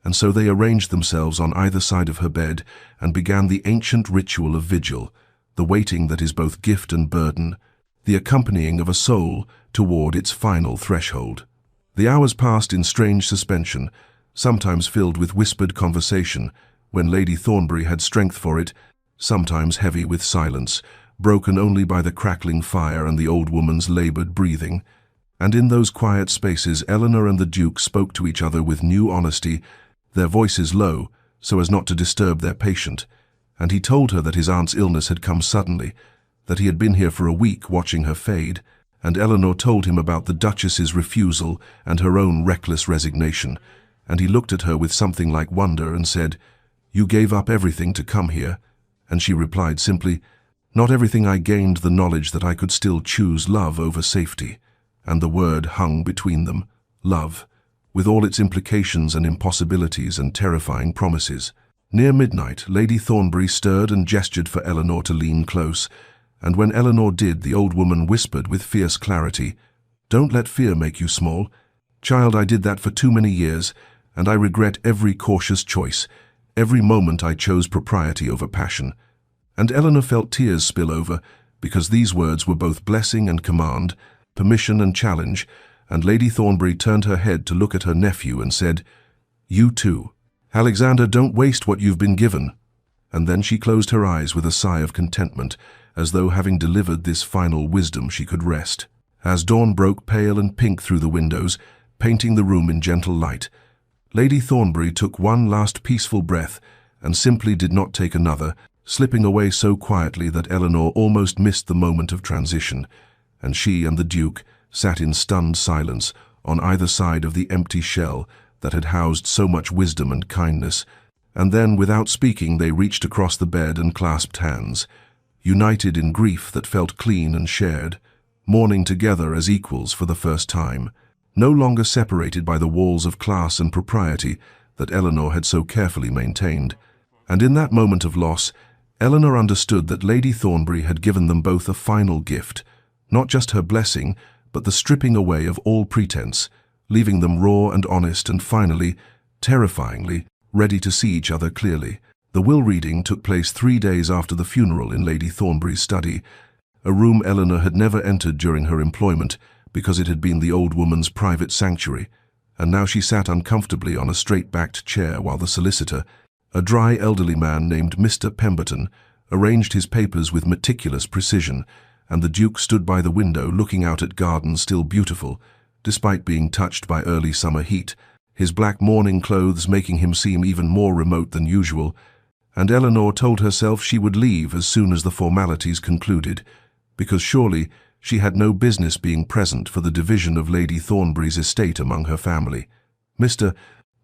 And so they arranged themselves on either side of her bed and began the ancient ritual of vigil, the waiting that is both gift and burden, the accompanying of a soul toward its final threshold. The hours passed in strange suspension, sometimes filled with whispered conversation, when Lady Thornbury had strength for it, sometimes heavy with silence, broken only by the crackling fire and the old woman's labored breathing. And in those quiet spaces, Eleanor and the Duke spoke to each other with new honesty, their voices low, so as not to disturb their patient. And he told her that his aunt's illness had come suddenly, that he had been here for a week watching her fade, and Eleanor told him about the Duchess's refusal and her own reckless resignation, and he looked at her with something like wonder and said, "You gave up everything to come here?" And she replied simply, "Not everything. I gained the knowledge that I could still choose love over safety." And the word hung between them, love, with all its implications and impossibilities and terrifying promises. Near midnight, Lady Thornbury stirred and gestured for Eleanor to lean close, and when Eleanor did, the old woman whispered with fierce clarity, "Don't let fear make you small. Child, I did that for too many years, and I regret every cautious choice, every moment I chose propriety over passion." And Eleanor felt tears spill over, because these words were both blessing and command, permission and challenge, and Lady Thornbury turned her head to look at her nephew and said, "You too. Alexander, don't waste what you've been given." And then she closed her eyes with a sigh of contentment, as though having delivered this final wisdom she could rest. As dawn broke pale and pink through the windows, painting the room in gentle light, Lady Thornbury took one last peaceful breath and simply did not take another, slipping away so quietly that Eleanor almost missed the moment of transition, and she and the Duke sat in stunned silence on either side of the empty shell that had housed so much wisdom and kindness, and then, without speaking, they reached across the bed and clasped hands, united in grief that felt clean and shared, mourning together as equals for the first time, no longer separated by the walls of class and propriety that Eleanor had so carefully maintained. And in that moment of loss, Eleanor understood that Lady Thornbury had given them both a final gift, not just her blessing, but the stripping away of all pretense, leaving them raw and honest and finally, terrifyingly, ready to see each other clearly. The will reading took place 3 days after the funeral in Lady Thornbury's study, a room Eleanor had never entered during her employment because it had been the old woman's private sanctuary, and now she sat uncomfortably on a straight-backed chair while the solicitor, a dry elderly man named Mr. Pemberton, arranged his papers with meticulous precision, and the Duke stood by the window looking out at gardens still beautiful, despite being touched by early summer heat, his black mourning clothes making him seem even more remote than usual, and Eleanor told herself she would leave as soon as the formalities concluded, because surely she had no business being present for the division of Lady Thornbury's estate among her family. Mr.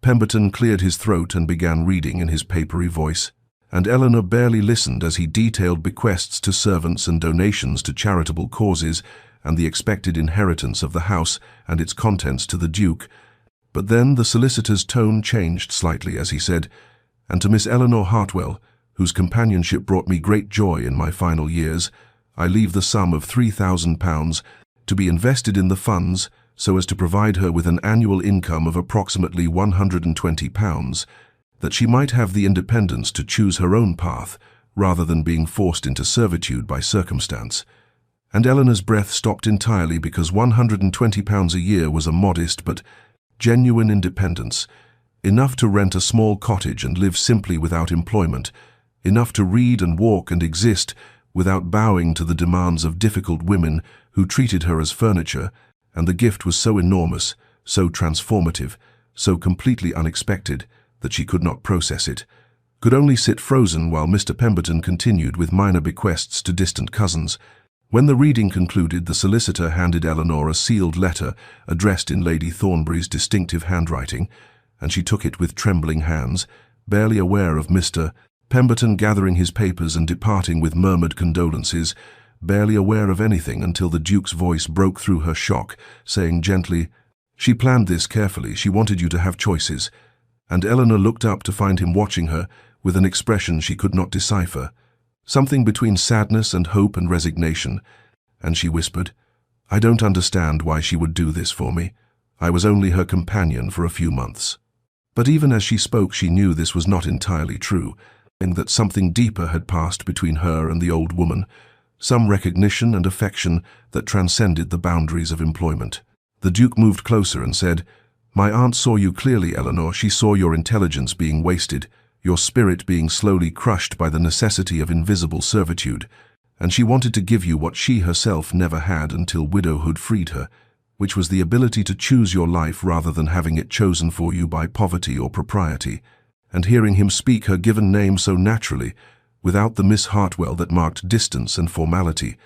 Pemberton cleared his throat and began reading in his papery voice, and Eleanor barely listened as he detailed bequests to servants and donations to charitable causes and the expected inheritance of the house and its contents to the Duke. But then the solicitor's tone changed slightly as he said, "And to Miss Eleanor Hartwell, whose companionship brought me great joy in my final years, I leave the sum of £3,000 to be invested in the funds so as to provide her with an annual income of approximately £120, that she might have the independence to choose her own path rather than being forced into servitude by circumstance." And Eleanor's breath stopped entirely because £120 a year was a modest but genuine independence, enough to rent a small cottage and live simply without employment, enough to read and walk and exist without bowing to the demands of difficult women who treated her as furniture, and the gift was so enormous, so transformative, so completely unexpected that she could not process it, could only sit frozen while Mr. Pemberton continued with minor bequests to distant cousins. When the reading concluded, the solicitor handed Eleanor a sealed letter addressed in Lady Thornbury's distinctive handwriting, and she took it with trembling hands, barely aware of Mr. Pemberton gathering his papers and departing with murmured condolences, barely aware of anything until the Duke's voice broke through her shock, saying gently, "She planned this carefully. She wanted you to have choices." And Eleanor looked up to find him watching her with an expression she could not decipher, something between sadness and hope and resignation, and she whispered, "I don't understand why she would do this for me. I was only her companion for a few months." But even as she spoke, she knew this was not entirely true, and that something deeper had passed between her and the old woman, some recognition and affection that transcended the boundaries of employment. The Duke moved closer and said, "My aunt saw you clearly, Eleanor. She saw your intelligence being wasted, your spirit being slowly crushed by the necessity of invisible servitude, and she wanted to give you what she herself never had until widowhood freed her, which was the ability to choose your life rather than having it chosen for you by poverty or propriety. And hearing him speak her given name so naturally, without the Miss Hartwell that marked distance and formality,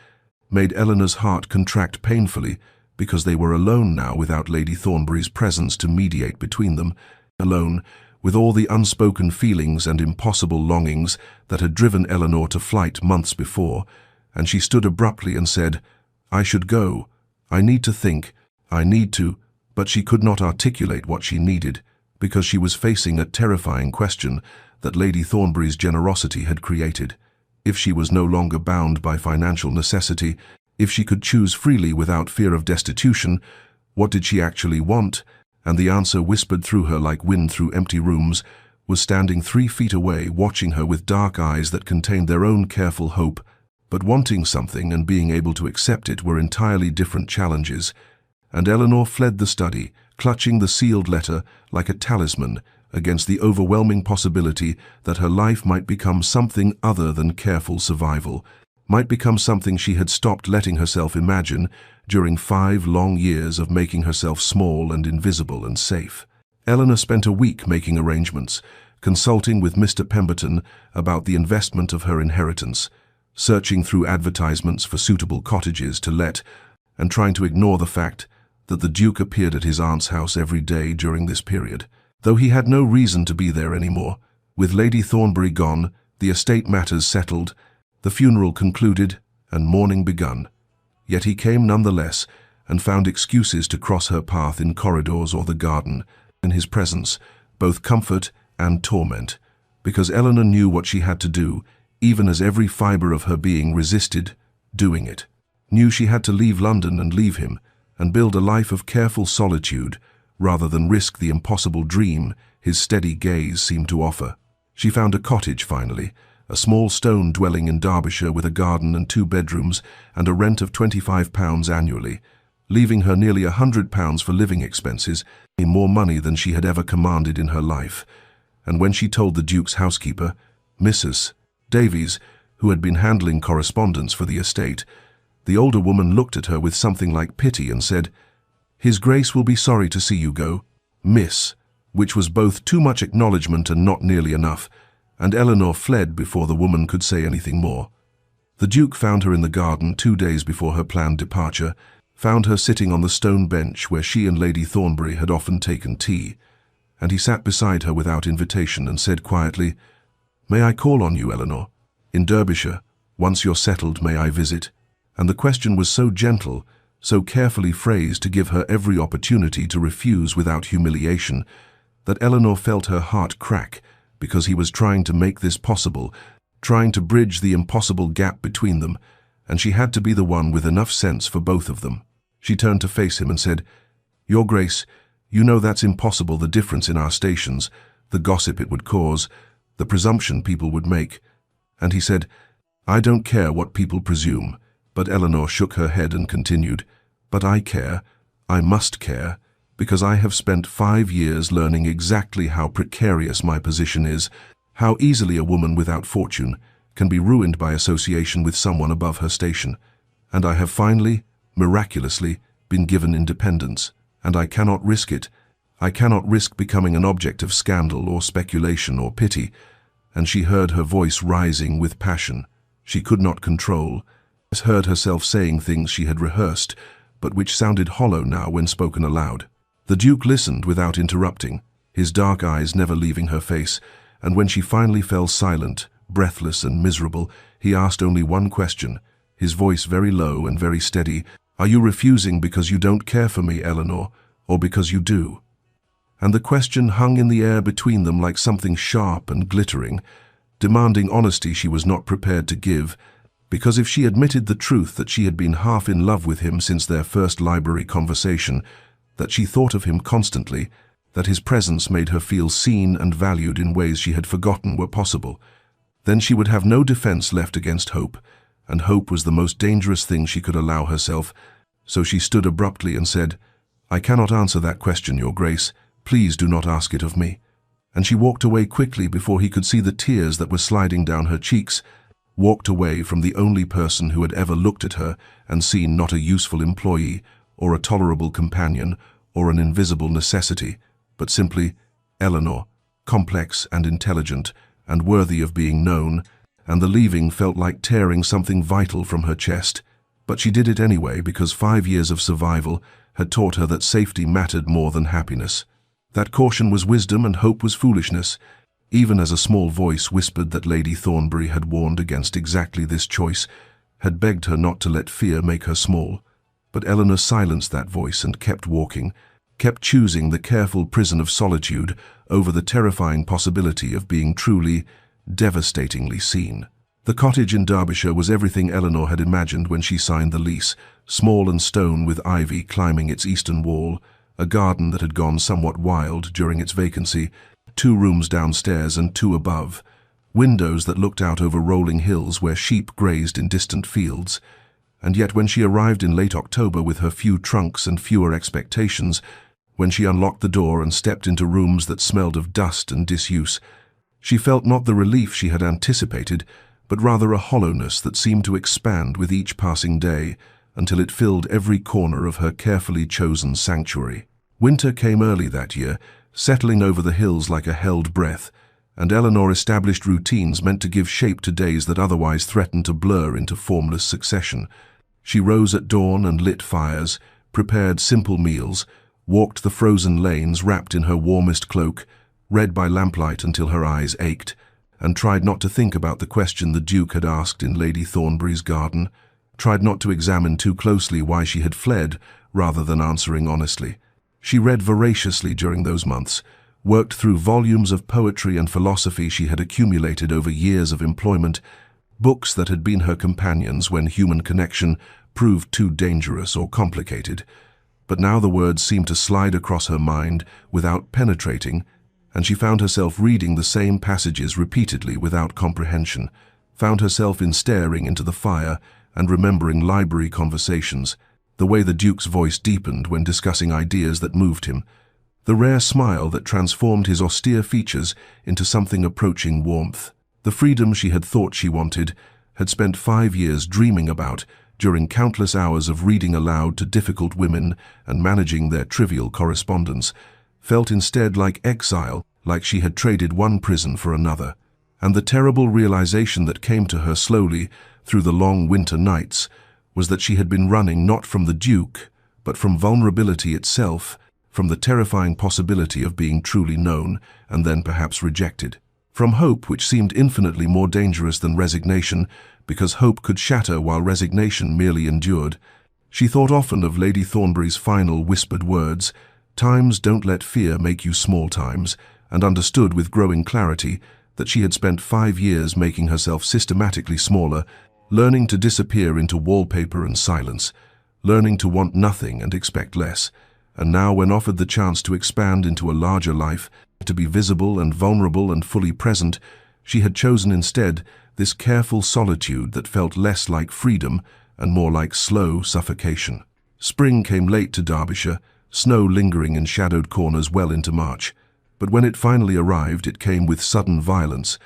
made Eleanor's heart contract painfully, because they were alone now without Lady Thornbury's presence to mediate between them, alone, with all the unspoken feelings and impossible longings that had driven Eleanor to flight months before, and she stood abruptly and said, "I should go. I need to think. I need to," but she could not articulate what she needed, because she was facing a terrifying question that Lady Thornbury's generosity had created. If she was no longer bound by financial necessity, if she could choose freely without fear of destitution, what did she actually want? And the answer, whispered through her like wind through empty rooms, was standing 3 feet away, watching her with dark eyes that contained their own careful hope. But wanting something and being able to accept it were entirely different challenges, and Eleanor fled the study, clutching the sealed letter like a talisman against the overwhelming possibility that her life might become something other than careful survival, might become something she had stopped letting herself imagine during 5 long years of making herself small and invisible and safe. Eleanor spent a week making arrangements, consulting with Mr. Pemberton about the investment of her inheritance, searching through advertisements for suitable cottages to let, and trying to ignore the fact that the Duke appeared at his aunt's house every day during this period, though he had no reason to be there anymore. With Lady Thornbury gone, the estate matters settled, the funeral concluded, and mourning begun. Yet he came nonetheless, and found excuses to cross her path in corridors or the garden, in his presence, both comfort and torment, because Eleanor knew what she had to do, even as every fibre of her being resisted doing it, knew she had to leave London and leave him, and build a life of careful solitude, rather than risk the impossible dream his steady gaze seemed to offer. She found a cottage finally, a small stone dwelling in Derbyshire with a garden and 2 bedrooms and a rent of £25 annually, leaving her nearly £100 for living expenses, more money than she had ever commanded in her life. And when she told the Duke's housekeeper, Mrs. Davies, who had been handling correspondence for the estate, the older woman looked at her with something like pity and said, "His Grace will be sorry to see you go, Miss," which was both too much acknowledgement and not nearly enough, and Eleanor fled before the woman could say anything more. The Duke found her in the garden 2 days before her planned departure, found her sitting on the stone bench where she and Lady Thornbury had often taken tea, and he sat beside her without invitation and said quietly, "May I call on you, Eleanor? In Derbyshire, once you're settled, may I visit?" And the question was so gentle, so carefully phrased to give her every opportunity to refuse without humiliation, that Eleanor felt her heart crack, because he was trying to make this possible, trying to bridge the impossible gap between them, and she had to be the one with enough sense for both of them. She turned to face him and said, "Your Grace, you know that's impossible, the difference in our stations, the gossip it would cause, the presumption people would make." And he said, "I don't care what people presume," but Eleanor shook her head and continued, "But I care, I must care, because I have spent 5 years learning exactly how precarious my position is, how easily a woman without fortune can be ruined by association with someone above her station, and I have finally, miraculously, been given independence, and I cannot risk it. I cannot risk becoming an object of scandal or speculation or pity." And she heard her voice rising with passion she could not control, heard herself saying things she had rehearsed, but which sounded hollow now when spoken aloud. The Duke listened without interrupting, his dark eyes never leaving her face, and when she finally fell silent, breathless and miserable, he asked only one question, his voice very low and very steady, "Are you refusing because you don't care for me, Eleanor, or because you do?" And the question hung in the air between them like something sharp and glittering, demanding honesty she was not prepared to give, because if she admitted the truth that she had been half in love with him since their first library conversation, that she thought of him constantly, that his presence made her feel seen and valued in ways she had forgotten were possible, then she would have no defense left against hope, and hope was the most dangerous thing she could allow herself. So she stood abruptly and said, "I cannot answer that question, Your Grace. Please do not ask it of me." And she walked away quickly before he could see the tears that were sliding down her cheeks. walked away from the only person who had ever looked at her and seen not a useful employee, or a tolerable companion, or an invisible necessity, but simply Eleanor, complex and intelligent, and worthy of being known, and the leaving felt like tearing something vital from her chest. But she did it anyway because 5 years of survival had taught her that safety mattered more than happiness. That caution was wisdom and hope was foolishness, even as a small voice whispered that Lady Thornbury had warned against exactly this choice, had begged her not to let fear make her small. But Eleanor silenced that voice and kept walking, kept choosing the careful prison of solitude over the terrifying possibility of being truly, devastatingly seen. The cottage in Derbyshire was everything Eleanor had imagined when she signed the lease, small and stone with ivy climbing its eastern wall, a garden that had gone somewhat wild during its vacancy, 2 rooms downstairs and 2 above, windows that looked out over rolling hills where sheep grazed in distant fields. And yet when she arrived in late October with her few trunks and fewer expectations, when she unlocked the door and stepped into rooms that smelled of dust and disuse, she felt not the relief she had anticipated, but rather a hollowness that seemed to expand with each passing day until it filled every corner of her carefully chosen sanctuary. Winter came early that year, settling over the hills like a held breath, and Eleanor established routines meant to give shape to days that otherwise threatened to blur into formless succession. She rose at dawn and lit fires, prepared simple meals, walked the frozen lanes wrapped in her warmest cloak, read by lamplight until her eyes ached, and tried not to think about the question the Duke had asked in Lady Thornbury's garden, tried not to examine too closely why she had fled rather than answering honestly. She read voraciously during those months, worked through volumes of poetry and philosophy she had accumulated over years of employment, books that had been her companions when human connection proved too dangerous or complicated. But now the words seemed to slide across her mind without penetrating, and she found herself reading the same passages repeatedly without comprehension, found herself staring into the fire and remembering library conversations, the way the Duke's voice deepened when discussing ideas that moved him, the rare smile that transformed his austere features into something approaching warmth. The freedom she had thought she wanted, had spent 5 years dreaming about during countless hours of reading aloud to difficult women and managing their trivial correspondence, felt instead like exile, like she had traded one prison for another. And the terrible realization that came to her slowly through the long winter nights was that she had been running not from the Duke, but from vulnerability itself, from the terrifying possibility of being truly known and then perhaps rejected. From hope, which seemed infinitely more dangerous than resignation, because hope could shatter while resignation merely endured. She thought often of Lady Thornbury's final whispered words, "Times don't let fear make you small times," and understood with growing clarity that she had spent 5 years making herself systematically smaller, learning to disappear into wallpaper and silence, learning to want nothing and expect less. And now, when offered the chance to expand into a larger life, to be visible and vulnerable and fully present, she had chosen instead this careful solitude that felt less like freedom and more like slow suffocation. Spring came late to Derbyshire, snow lingering in shadowed corners well into March. But when it finally arrived, it came with sudden violence,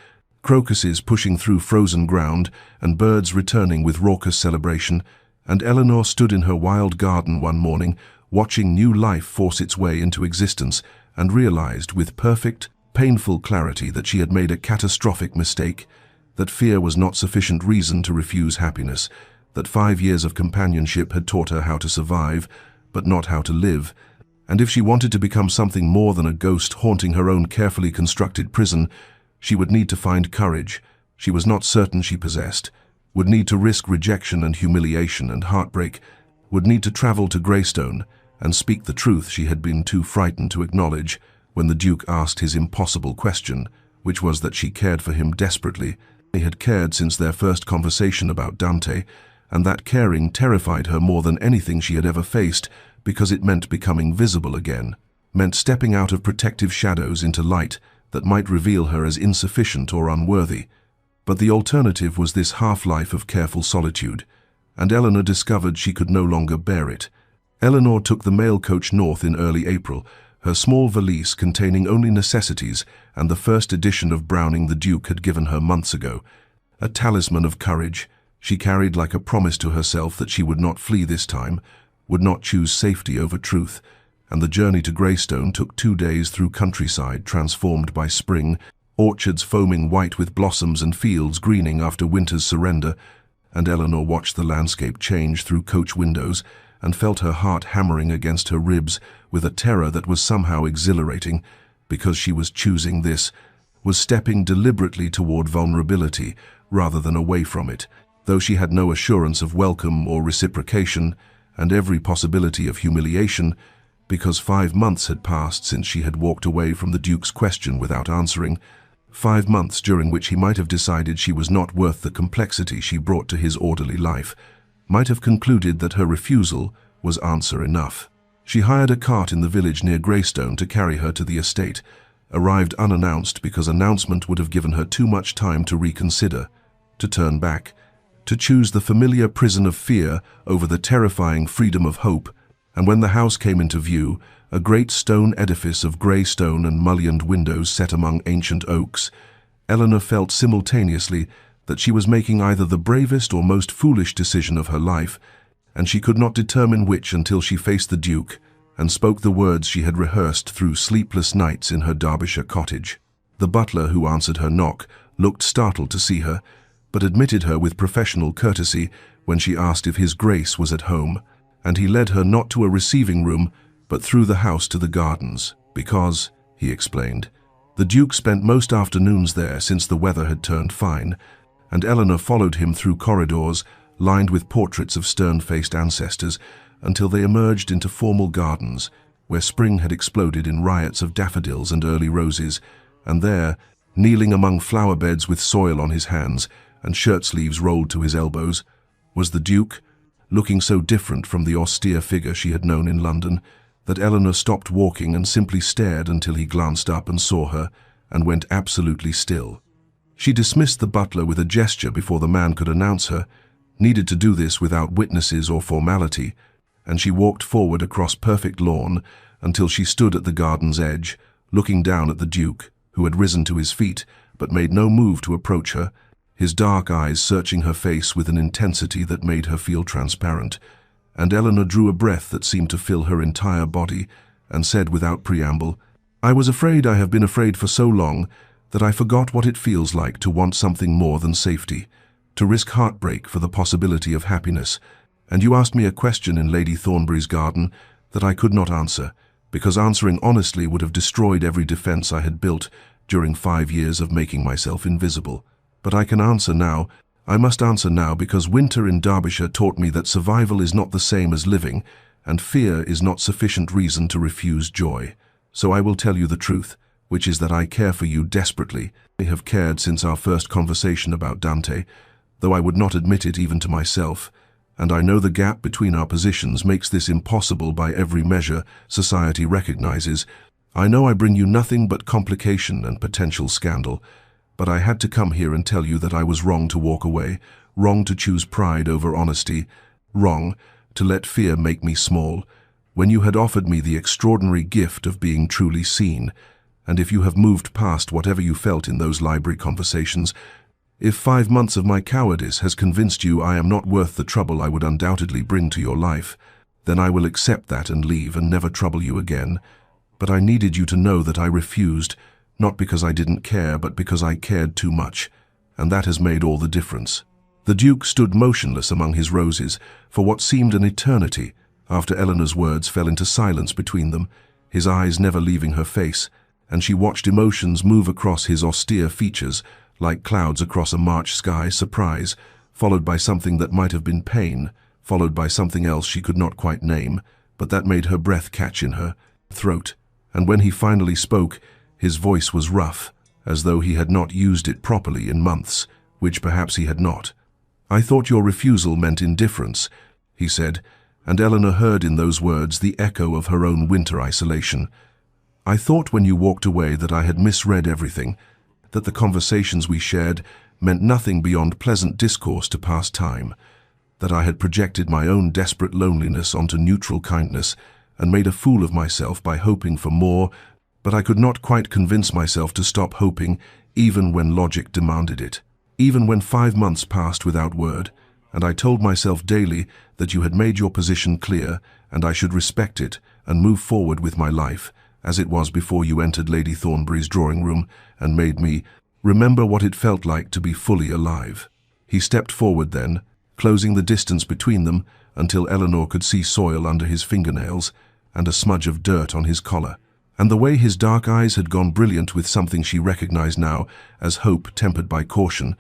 crocuses pushing through frozen ground and birds returning with raucous celebration, and Eleanor stood in her wild garden one morning, watching new life force its way into existence, and realized with perfect, painful clarity that she had made a catastrophic mistake, that fear was not sufficient reason to refuse happiness, that 5 years of companionship had taught her how to survive, but not how to live, and if she wanted to become something more than a ghost haunting her own carefully constructed prison, she would need to find courage she was not certain she possessed, would need to risk rejection and humiliation and heartbreak, would need to travel to Greystone and speak the truth she had been too frightened to acknowledge when the Duke asked his impossible question, which was that she cared for him desperately. They had cared since their first conversation about Dante, and that caring terrified her more than anything she had ever faced because it meant becoming visible again, meant stepping out of protective shadows into light that might reveal her as insufficient or unworthy. But the alternative was this half-life of careful solitude, and Eleanor discovered she could no longer bear it. Eleanor took the mail coach north in early April, her small valise containing only necessities and the first edition of Browning the Duke had given her months ago, a talisman of courage she carried like a promise to herself that she would not flee this time, would not choose safety over truth, and the journey to Greystone took 2 days through countryside transformed by spring, orchards foaming white with blossoms and fields greening after winter's surrender, and Eleanor watched the landscape change through coach windows and felt her heart hammering against her ribs with a terror that was somehow exhilarating, because she was choosing this, was stepping deliberately toward vulnerability rather than away from it, though she had no assurance of welcome or reciprocation, and every possibility of humiliation, because 5 months had passed since she had walked away from the Duke's question without answering, 5 months during which he might have decided she was not worth the complexity she brought to his orderly life, might have concluded that her refusal was answer enough. She hired a cart in the village near Greystone to carry her to the estate, arrived unannounced because announcement would have given her too much time to reconsider, to turn back, to choose the familiar prison of fear over the terrifying freedom of hope, and when the house came into view, a great stone edifice of grey stone and mullioned windows set among ancient oaks, Eleanor felt simultaneously that she was making either the bravest or most foolish decision of her life, and she could not determine which until she faced the Duke and spoke the words she had rehearsed through sleepless nights in her Derbyshire cottage. The butler who answered her knock looked startled to see her, but admitted her with professional courtesy when she asked if His Grace was at home, and he led her not to a receiving room, but through the house to the gardens, because, he explained, the Duke spent most afternoons there since the weather had turned fine, and Eleanor followed him through corridors lined with portraits of stern-faced ancestors until they emerged into formal gardens, where spring had exploded in riots of daffodils and early roses, and there, kneeling among flower beds with soil on his hands and shirt-sleeves rolled to his elbows, was the Duke, looking so different from the austere figure she had known in London, that Eleanor stopped walking and simply stared until he glanced up and saw her, and went absolutely still. She dismissed the butler with a gesture before the man could announce her, needed to do this without witnesses or formality, and she walked forward across perfect lawn until she stood at the garden's edge, looking down at the Duke, who had risen to his feet but made no move to approach her, his dark eyes searching her face with an intensity that made her feel transparent, and Eleanor drew a breath that seemed to fill her entire body, and said without preamble, "I was afraid I have been afraid for so long that I forgot what it feels like to want something more than safety, to risk heartbreak for the possibility of happiness, and you asked me a question in Lady Thornbury's garden that I could not answer, because answering honestly would have destroyed every defense I had built during 5 years of making myself invisible. But I can answer now. I must answer now because winter in Derbyshire taught me that survival is not the same as living, and fear is not sufficient reason to refuse joy. So I will tell you the truth, which is that I care for you desperately. I have cared since our first conversation about Dante, though I would not admit it even to myself, and I know the gap between our positions makes this impossible by every measure society recognizes. I know I bring you nothing but complication and potential scandal, but I had to come here and tell you that I was wrong to walk away, wrong to choose pride over honesty, wrong to let fear make me small, when you had offered me the extraordinary gift of being truly seen, and if you have moved past whatever you felt in those library conversations, if 5 months of my cowardice has convinced you I am not worth the trouble I would undoubtedly bring to your life, then I will accept that and leave and never trouble you again. But I needed you to know that I refused, not because I didn't care, but because I cared too much, and that has made all the difference." The Duke stood motionless among his roses for what seemed an eternity after Eleanor's words fell into silence between them, his eyes never leaving her face, and she watched emotions move across his austere features like clouds across a March sky, surprise, followed by something that might have been pain, followed by something else she could not quite name, but that made her breath catch in her throat, and when he finally spoke, his voice was rough, as though he had not used it properly in months, which perhaps he had not. "I thought your refusal meant indifference," he said, and Eleanor heard in those words the echo of her own winter isolation. "I thought when you walked away that I had misread everything, that the conversations we shared meant nothing beyond pleasant discourse to pass time, that I had projected my own desperate loneliness onto neutral kindness and made a fool of myself by hoping for more, but I could not quite convince myself to stop hoping even when logic demanded it. even when 5 months passed without word, and I told myself daily that you had made your position clear, and I should respect it and move forward with my life, as it was before you entered Lady Thornbury's drawing room and made me remember what it felt like to be fully alive. He stepped forward then, closing the distance between them until Eleanor could see soil under his fingernails and a smudge of dirt on his collar. And the way his dark eyes had gone brilliant with something she recognized now as hope tempered by caution,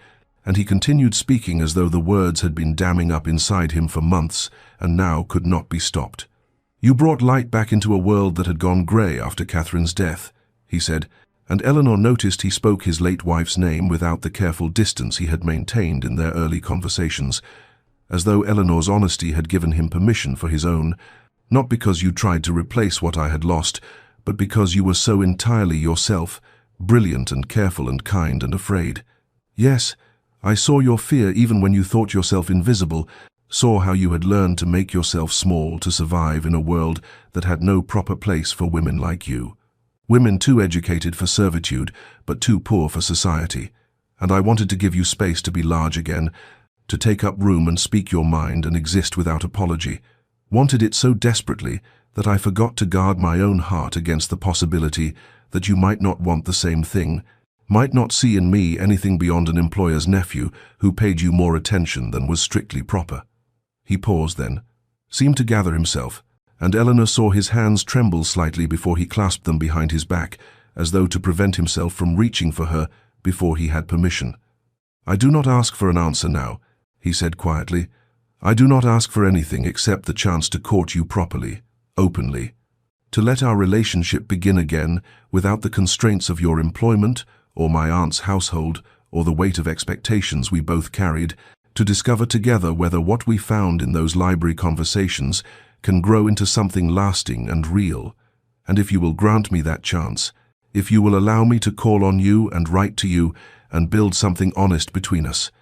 and he continued speaking as though the words had been damming up inside him for months and now could not be stopped. "You brought light back into a world that had gone grey after Catherine's death," he said, and Eleanor noticed he spoke his late wife's name without the careful distance he had maintained in their early conversations, as though Eleanor's honesty had given him permission for his own, "not because you tried to replace what I had lost, but because you were so entirely yourself, brilliant and careful and kind and afraid. Yes, I saw your fear even when you thought yourself invisible, saw how you had learned to make yourself small to survive in a world that had no proper place for women like you. Women too educated for servitude, but too poor for society. And I wanted to give you space to be large again, to take up room and speak your mind and exist without apology. Wanted it so desperately that I forgot to guard my own heart against the possibility that you might not want the same thing, might not see in me anything beyond an employer's nephew who paid you more attention than was strictly proper." He paused then, seemed to gather himself, and Eleanor saw his hands tremble slightly before he clasped them behind his back, as though to prevent himself from reaching for her before he had permission. "I do not ask for an answer now," he said quietly. "I do not ask for anything except the chance to court you properly, openly, to let our relationship begin again without the constraints of your employment or my aunt's household or the weight of expectations we both carried, to discover together whether what we found in those library conversations can grow into something lasting and real. And if you will grant me that chance, if you will allow me to call on you and write to you and build something honest between us,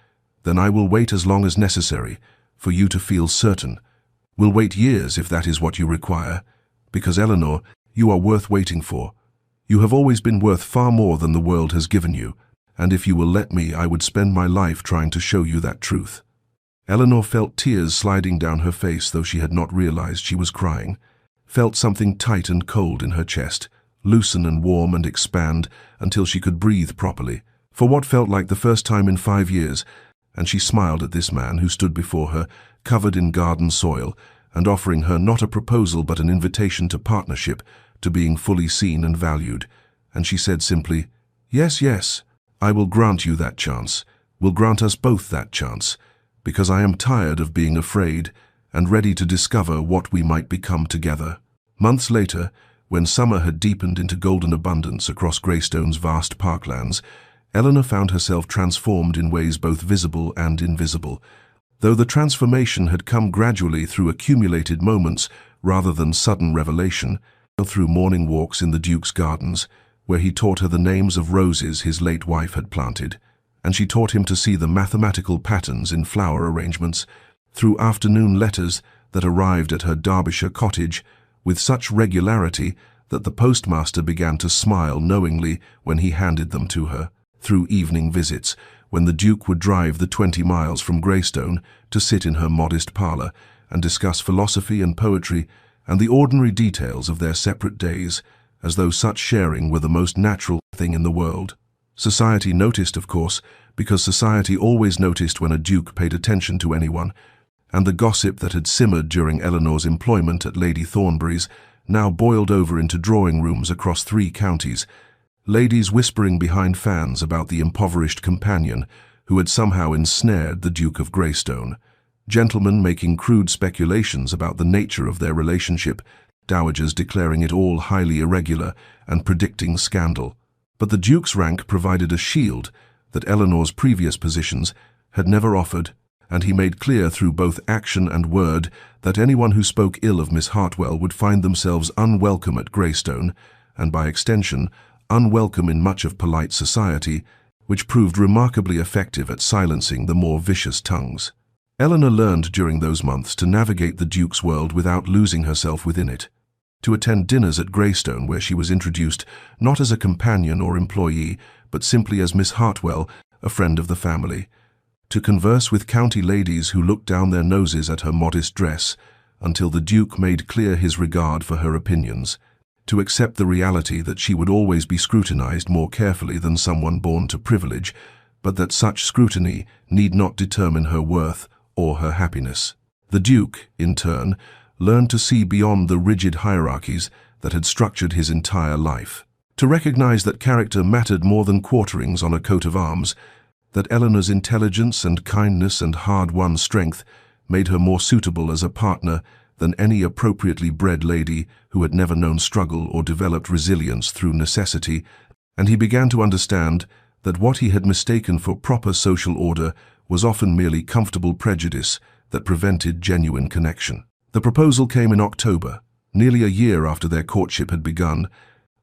then I will wait as long as necessary for you to feel certain. Will wait years if that is what you require, because Eleanor, you are worth waiting for. You have always been worth far more than the world has given you, and if you will let me, I would spend my life trying to show you that truth." Eleanor felt tears sliding down her face, though she had not realized she was crying, felt something tight and cold in her chest, loosen and warm and expand until she could breathe properly, for what felt like the first time in 5 years, and she smiled at this man who stood before her, covered in garden soil, and offering her not a proposal but an invitation to partnership, to being fully seen and valued, and she said simply, "Yes, yes, I will grant you that chance, will grant us both that chance, because I am tired of being afraid and ready to discover what we might become together." Months later, when summer had deepened into golden abundance across Greystone's vast parklands, Eleanor found herself transformed in ways both visible and invisible, though the transformation had come gradually through accumulated moments rather than sudden revelation, through morning walks in the Duke's gardens, where he taught her the names of roses his late wife had planted, and she taught him to see the mathematical patterns in flower arrangements, through afternoon letters that arrived at her Derbyshire cottage with such regularity that the postmaster began to smile knowingly when he handed them to her, through evening visits, when the Duke would drive the 20 miles from Greystone to sit in her modest parlour and discuss philosophy and poetry and the ordinary details of their separate days, as though such sharing were the most natural thing in the world. Society noticed, of course, because society always noticed when a duke paid attention to anyone, and the gossip that had simmered during Eleanor's employment at Lady Thornbury's now boiled over into drawing rooms across 3 counties, ladies whispering behind fans about the impoverished companion who had somehow ensnared the Duke of Greystone, gentlemen making crude speculations about the nature of their relationship, dowagers declaring it all highly irregular and predicting scandal. But the Duke's rank provided a shield that Eleanor's previous positions had never offered, and he made clear through both action and word that anyone who spoke ill of Miss Hartwell would find themselves unwelcome at Greystone, and by extension, unwelcome in much of polite society, which proved remarkably effective at silencing the more vicious tongues. Eleanor learned during those months to navigate the Duke's world without losing herself within it, to attend dinners at Greystone where she was introduced not as a companion or employee, but simply as Miss Hartwell, a friend of the family, to converse with county ladies who looked down their noses at her modest dress, until the Duke made clear his regard for her opinions, to accept the reality that she would always be scrutinized more carefully than someone born to privilege, but that such scrutiny need not determine her worth or her happiness. The Duke, in turn, learned to see beyond the rigid hierarchies that had structured his entire life, to recognize that character mattered more than quarterings on a coat of arms, that Eleanor's intelligence and kindness and hard-won strength made her more suitable as a partner than any appropriately bred lady who had never known struggle or developed resilience through necessity, and he began to understand that what he had mistaken for proper social order was often merely comfortable prejudice that prevented genuine connection. The proposal came in October, nearly a year after their courtship had begun,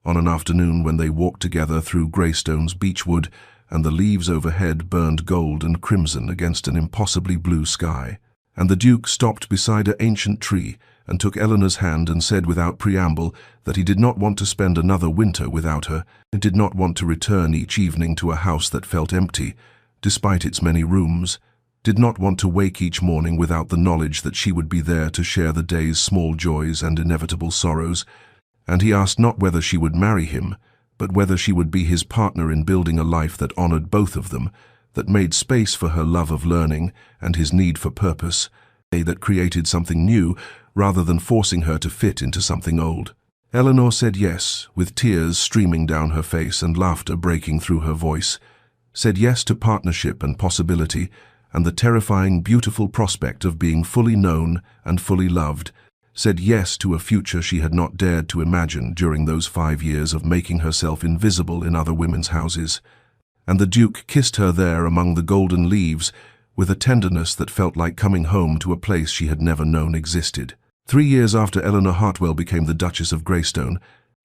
on an afternoon when they walked together through Greystone's beechwood and the leaves overhead burned gold and crimson against an impossibly blue sky. And the Duke stopped beside an ancient tree and took Eleanor's hand and said without preamble that he did not want to spend another winter without her, and did not want to return each evening to a house that felt empty, despite its many rooms, did not want to wake each morning without the knowledge that she would be there to share the day's small joys and inevitable sorrows, and he asked not whether she would marry him, but whether she would be his partner in building a life that honored both of them, that made space for her love of learning and his need for purpose, that created something new rather than forcing her to fit into something old. Eleanor said yes, with tears streaming down her face and laughter breaking through her voice, said yes to partnership and possibility, and the terrifying, beautiful prospect of being fully known and fully loved, said yes to a future she had not dared to imagine during those 5 years of making herself invisible in other women's houses. And the Duke kissed her there among the golden leaves with a tenderness that felt like coming home to a place she had never known existed. 3 years after Eleanor Hartwell became the Duchess of Greystone,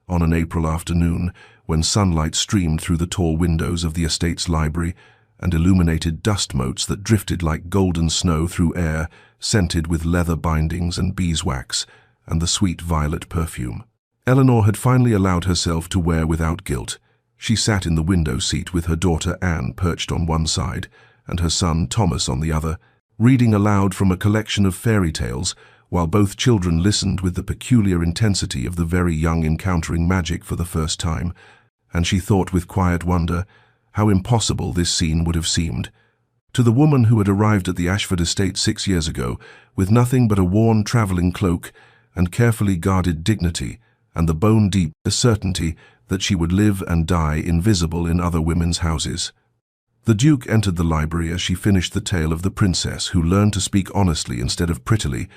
on an April afternoon, when sunlight streamed through the tall windows of the estate's library and illuminated dust motes that drifted like golden snow through air scented with leather bindings and beeswax and the sweet violet perfume, Eleanor had finally allowed herself to wear without guilt. She sat in the window seat with her daughter Anne perched on one side and her son Thomas on the other, reading aloud from a collection of fairy tales, while both children listened with the peculiar intensity of the very young encountering magic for the first time, and she thought with quiet wonder how impossible this scene would have seemed. To the woman who had arrived at the Ashford estate 6 years ago, with nothing but a worn travelling cloak and carefully guarded dignity, and the bone-deep certainty that she would live and die invisible in other women's houses. The Duke entered the library as she finished the tale of the princess who learned to speak honestly instead of prettily,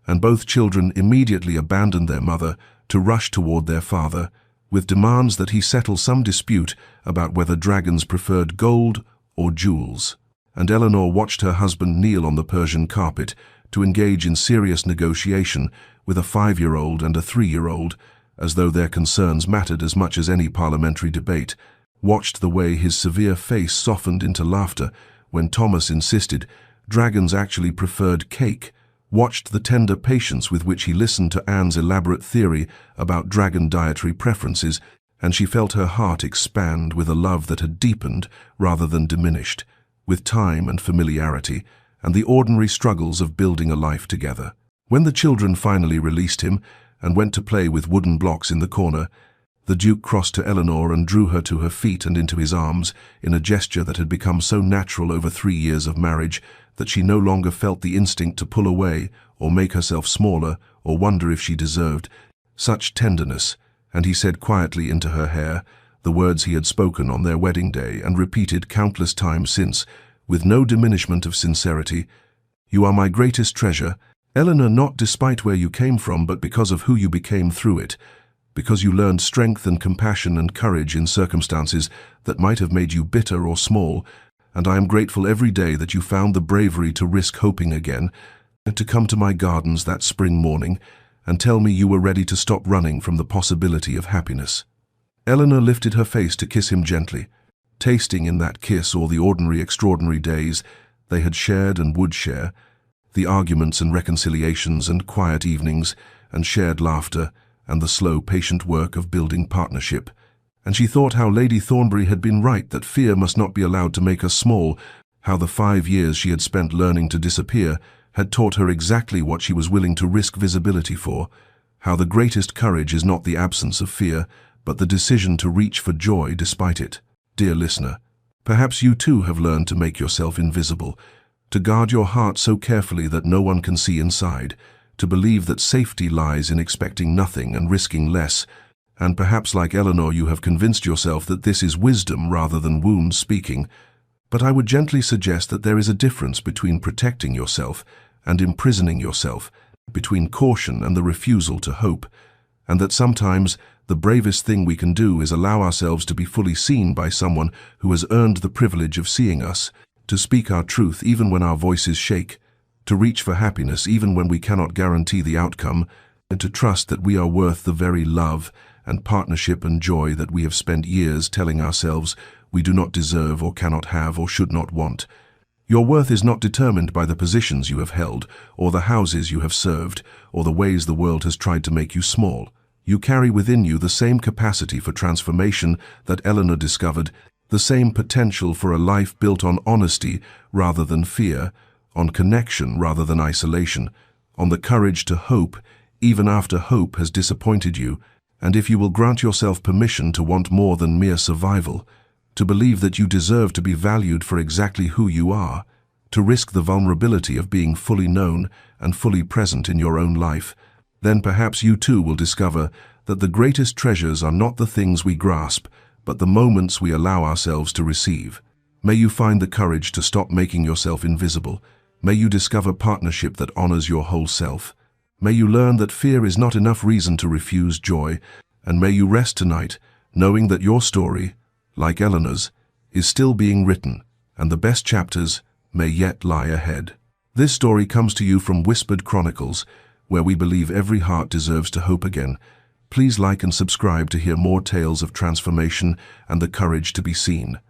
and both children immediately abandoned their mother to rush toward their father, with demands that he settle some dispute about whether dragons preferred gold or jewels. And Eleanor watched her husband kneel on the Persian carpet to engage in serious negotiation with a 5-year-old and a 3-year-old, as though their concerns mattered as much as any parliamentary debate, watched the way his severe face softened into laughter when Thomas insisted dragons actually preferred cake, watched the tender patience with which he listened to Anne's elaborate theory about dragon dietary preferences, and she felt her heart expand with a love that had deepened rather than diminished, with time and familiarity, and the ordinary struggles of building a life together. When the children finally released him and went to play with wooden blocks in the corner, the Duke crossed to Eleanor and drew her to her feet and into his arms in a gesture that had become so natural over 3 years of marriage that she no longer felt the instinct to pull away or make herself smaller or wonder if she deserved such tenderness, and he said quietly into her hair the words he had spoken on their wedding day and repeated countless times since, with no diminishment of sincerity, "You are my greatest treasure, Eleanor, not despite where you came from, but because of who you became through it, because you learned strength and compassion and courage in circumstances that might have made you bitter or small, and I am grateful every day that you found the bravery to risk hoping again, and to come to my gardens that spring morning and tell me you were ready to stop running from the possibility of happiness." Eleanor lifted her face to kiss him gently, tasting in that kiss all the ordinary, extraordinary days they had shared and would share, the arguments and reconciliations and quiet evenings and shared laughter and the slow, patient work of building partnership, And she thought how Lady Thornbury had been right, that fear must not be allowed to make us small, how the 5 years she had spent learning to disappear had taught her exactly what she was willing to risk visibility for, how the greatest courage is not the absence of fear, but the decision to reach for joy despite it. Dear listener, perhaps you too have learned to make yourself invisible, to guard your heart so carefully that no one can see inside, to believe that safety lies in expecting nothing and risking less, and perhaps like Eleanor you have convinced yourself that this is wisdom rather than wounds speaking. But I would gently suggest that there is a difference between protecting yourself and imprisoning yourself, between caution and the refusal to hope, and that sometimes the bravest thing we can do is allow ourselves to be fully seen by someone who has earned the privilege of seeing us, to speak our truth even when our voices shake, to reach for happiness even when we cannot guarantee the outcome, and to trust that we are worth the very love and partnership and joy that we have spent years telling ourselves we do not deserve or cannot have or should not want. Your worth is not determined by the positions you have held, or the houses you have served, or the ways the world has tried to make you small. You carry within you the same capacity for transformation that Eleanor discovered, the same potential for a life built on honesty rather than fear, on connection rather than isolation, on the courage to hope even after hope has disappointed you, and if you will grant yourself permission to want more than mere survival, to believe that you deserve to be valued for exactly who you are, to risk the vulnerability of being fully known and fully present in your own life, then perhaps you too will discover that the greatest treasures are not the things we grasp, but the moments we allow ourselves to receive. May you find the courage to stop making yourself invisible. May you discover partnership that honors your whole self. May you learn that fear is not enough reason to refuse joy, and may you rest tonight knowing that your story, like Eleanor's, is still being written, and the best chapters may yet lie ahead. This story comes to you from Whispered Chronicles, where we believe every heart deserves to hope again. Please like and subscribe to hear more tales of transformation and the courage to be seen.